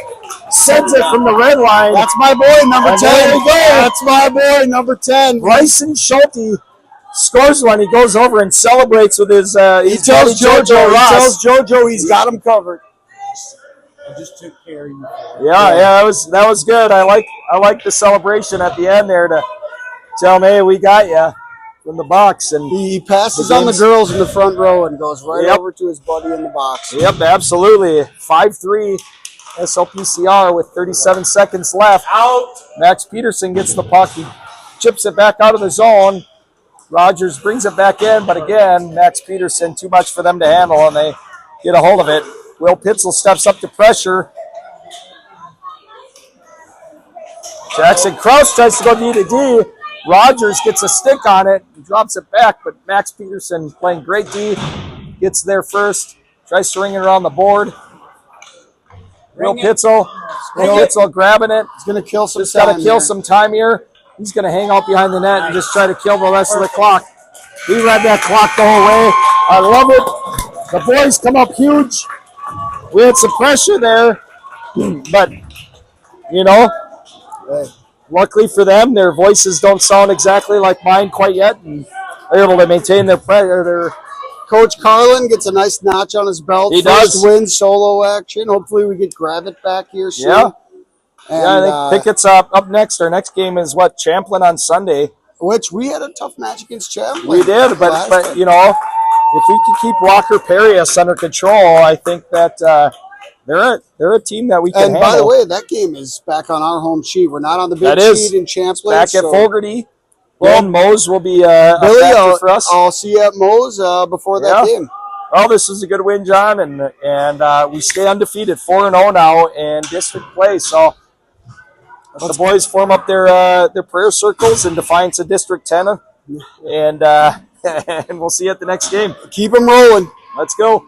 Sends it from the red line. That's my boy, number 10. There we go. That's my boy, number 10. Bryson Schulte scores one. He goes over and celebrates with his. He tells JoJo he's got him covered. I just took care of you. Yeah, that was good. I like the celebration at the end there to tell him, hey, we got you from the box. And he passes on the girls in the front row and goes right over to his buddy in the box. Yep, absolutely. 5-3 SLPCR with 37 seconds left. Out. Max Peterson gets the puck. He chips it back out of the zone. Rogers brings it back in, but again, Max Peterson, too much for them to handle, and they get a hold of it. Will Pitzel steps up to pressure. Jackson Kraus tries to go D to D. Rogers gets a stick on it and drops it back, but Max Peterson playing great D. Gets there first. Tries to ring it around the board. Will Pitzel grabbing it. He's going to kill some Just got time. to kill some time here. He's going to hang out behind the net and just try to kill the rest of the clock. He read that clock the whole way. I love it. The boys come up huge. We had some pressure there, but, you know, luckily for them, their voices don't sound exactly like mine quite yet, and they're able to maintain their pressure. Coach Carlin gets a nice notch on his belt. He First does. win, solo action. Hopefully we get Gravett back here soon. Yeah. And, I think it's up next. Our next game is Champlin on Sunday. which we had a tough match against Champlin. We did, but you know, if we can keep Walker Perius under control, I think that they're a team that we can handle. And by the way, that game is back on our home sheet. We're not on the big sheet in Champlin. Back at Fogarty. Ben Mose will be a factor for us. I'll see you at Mose before that game. Well, this is a good win, John, and we stay undefeated, 4-0 now in district play. So the boys form up their prayer circles in defiance of District 10, and and we'll see you at the next game. Keep them rolling. Let's go.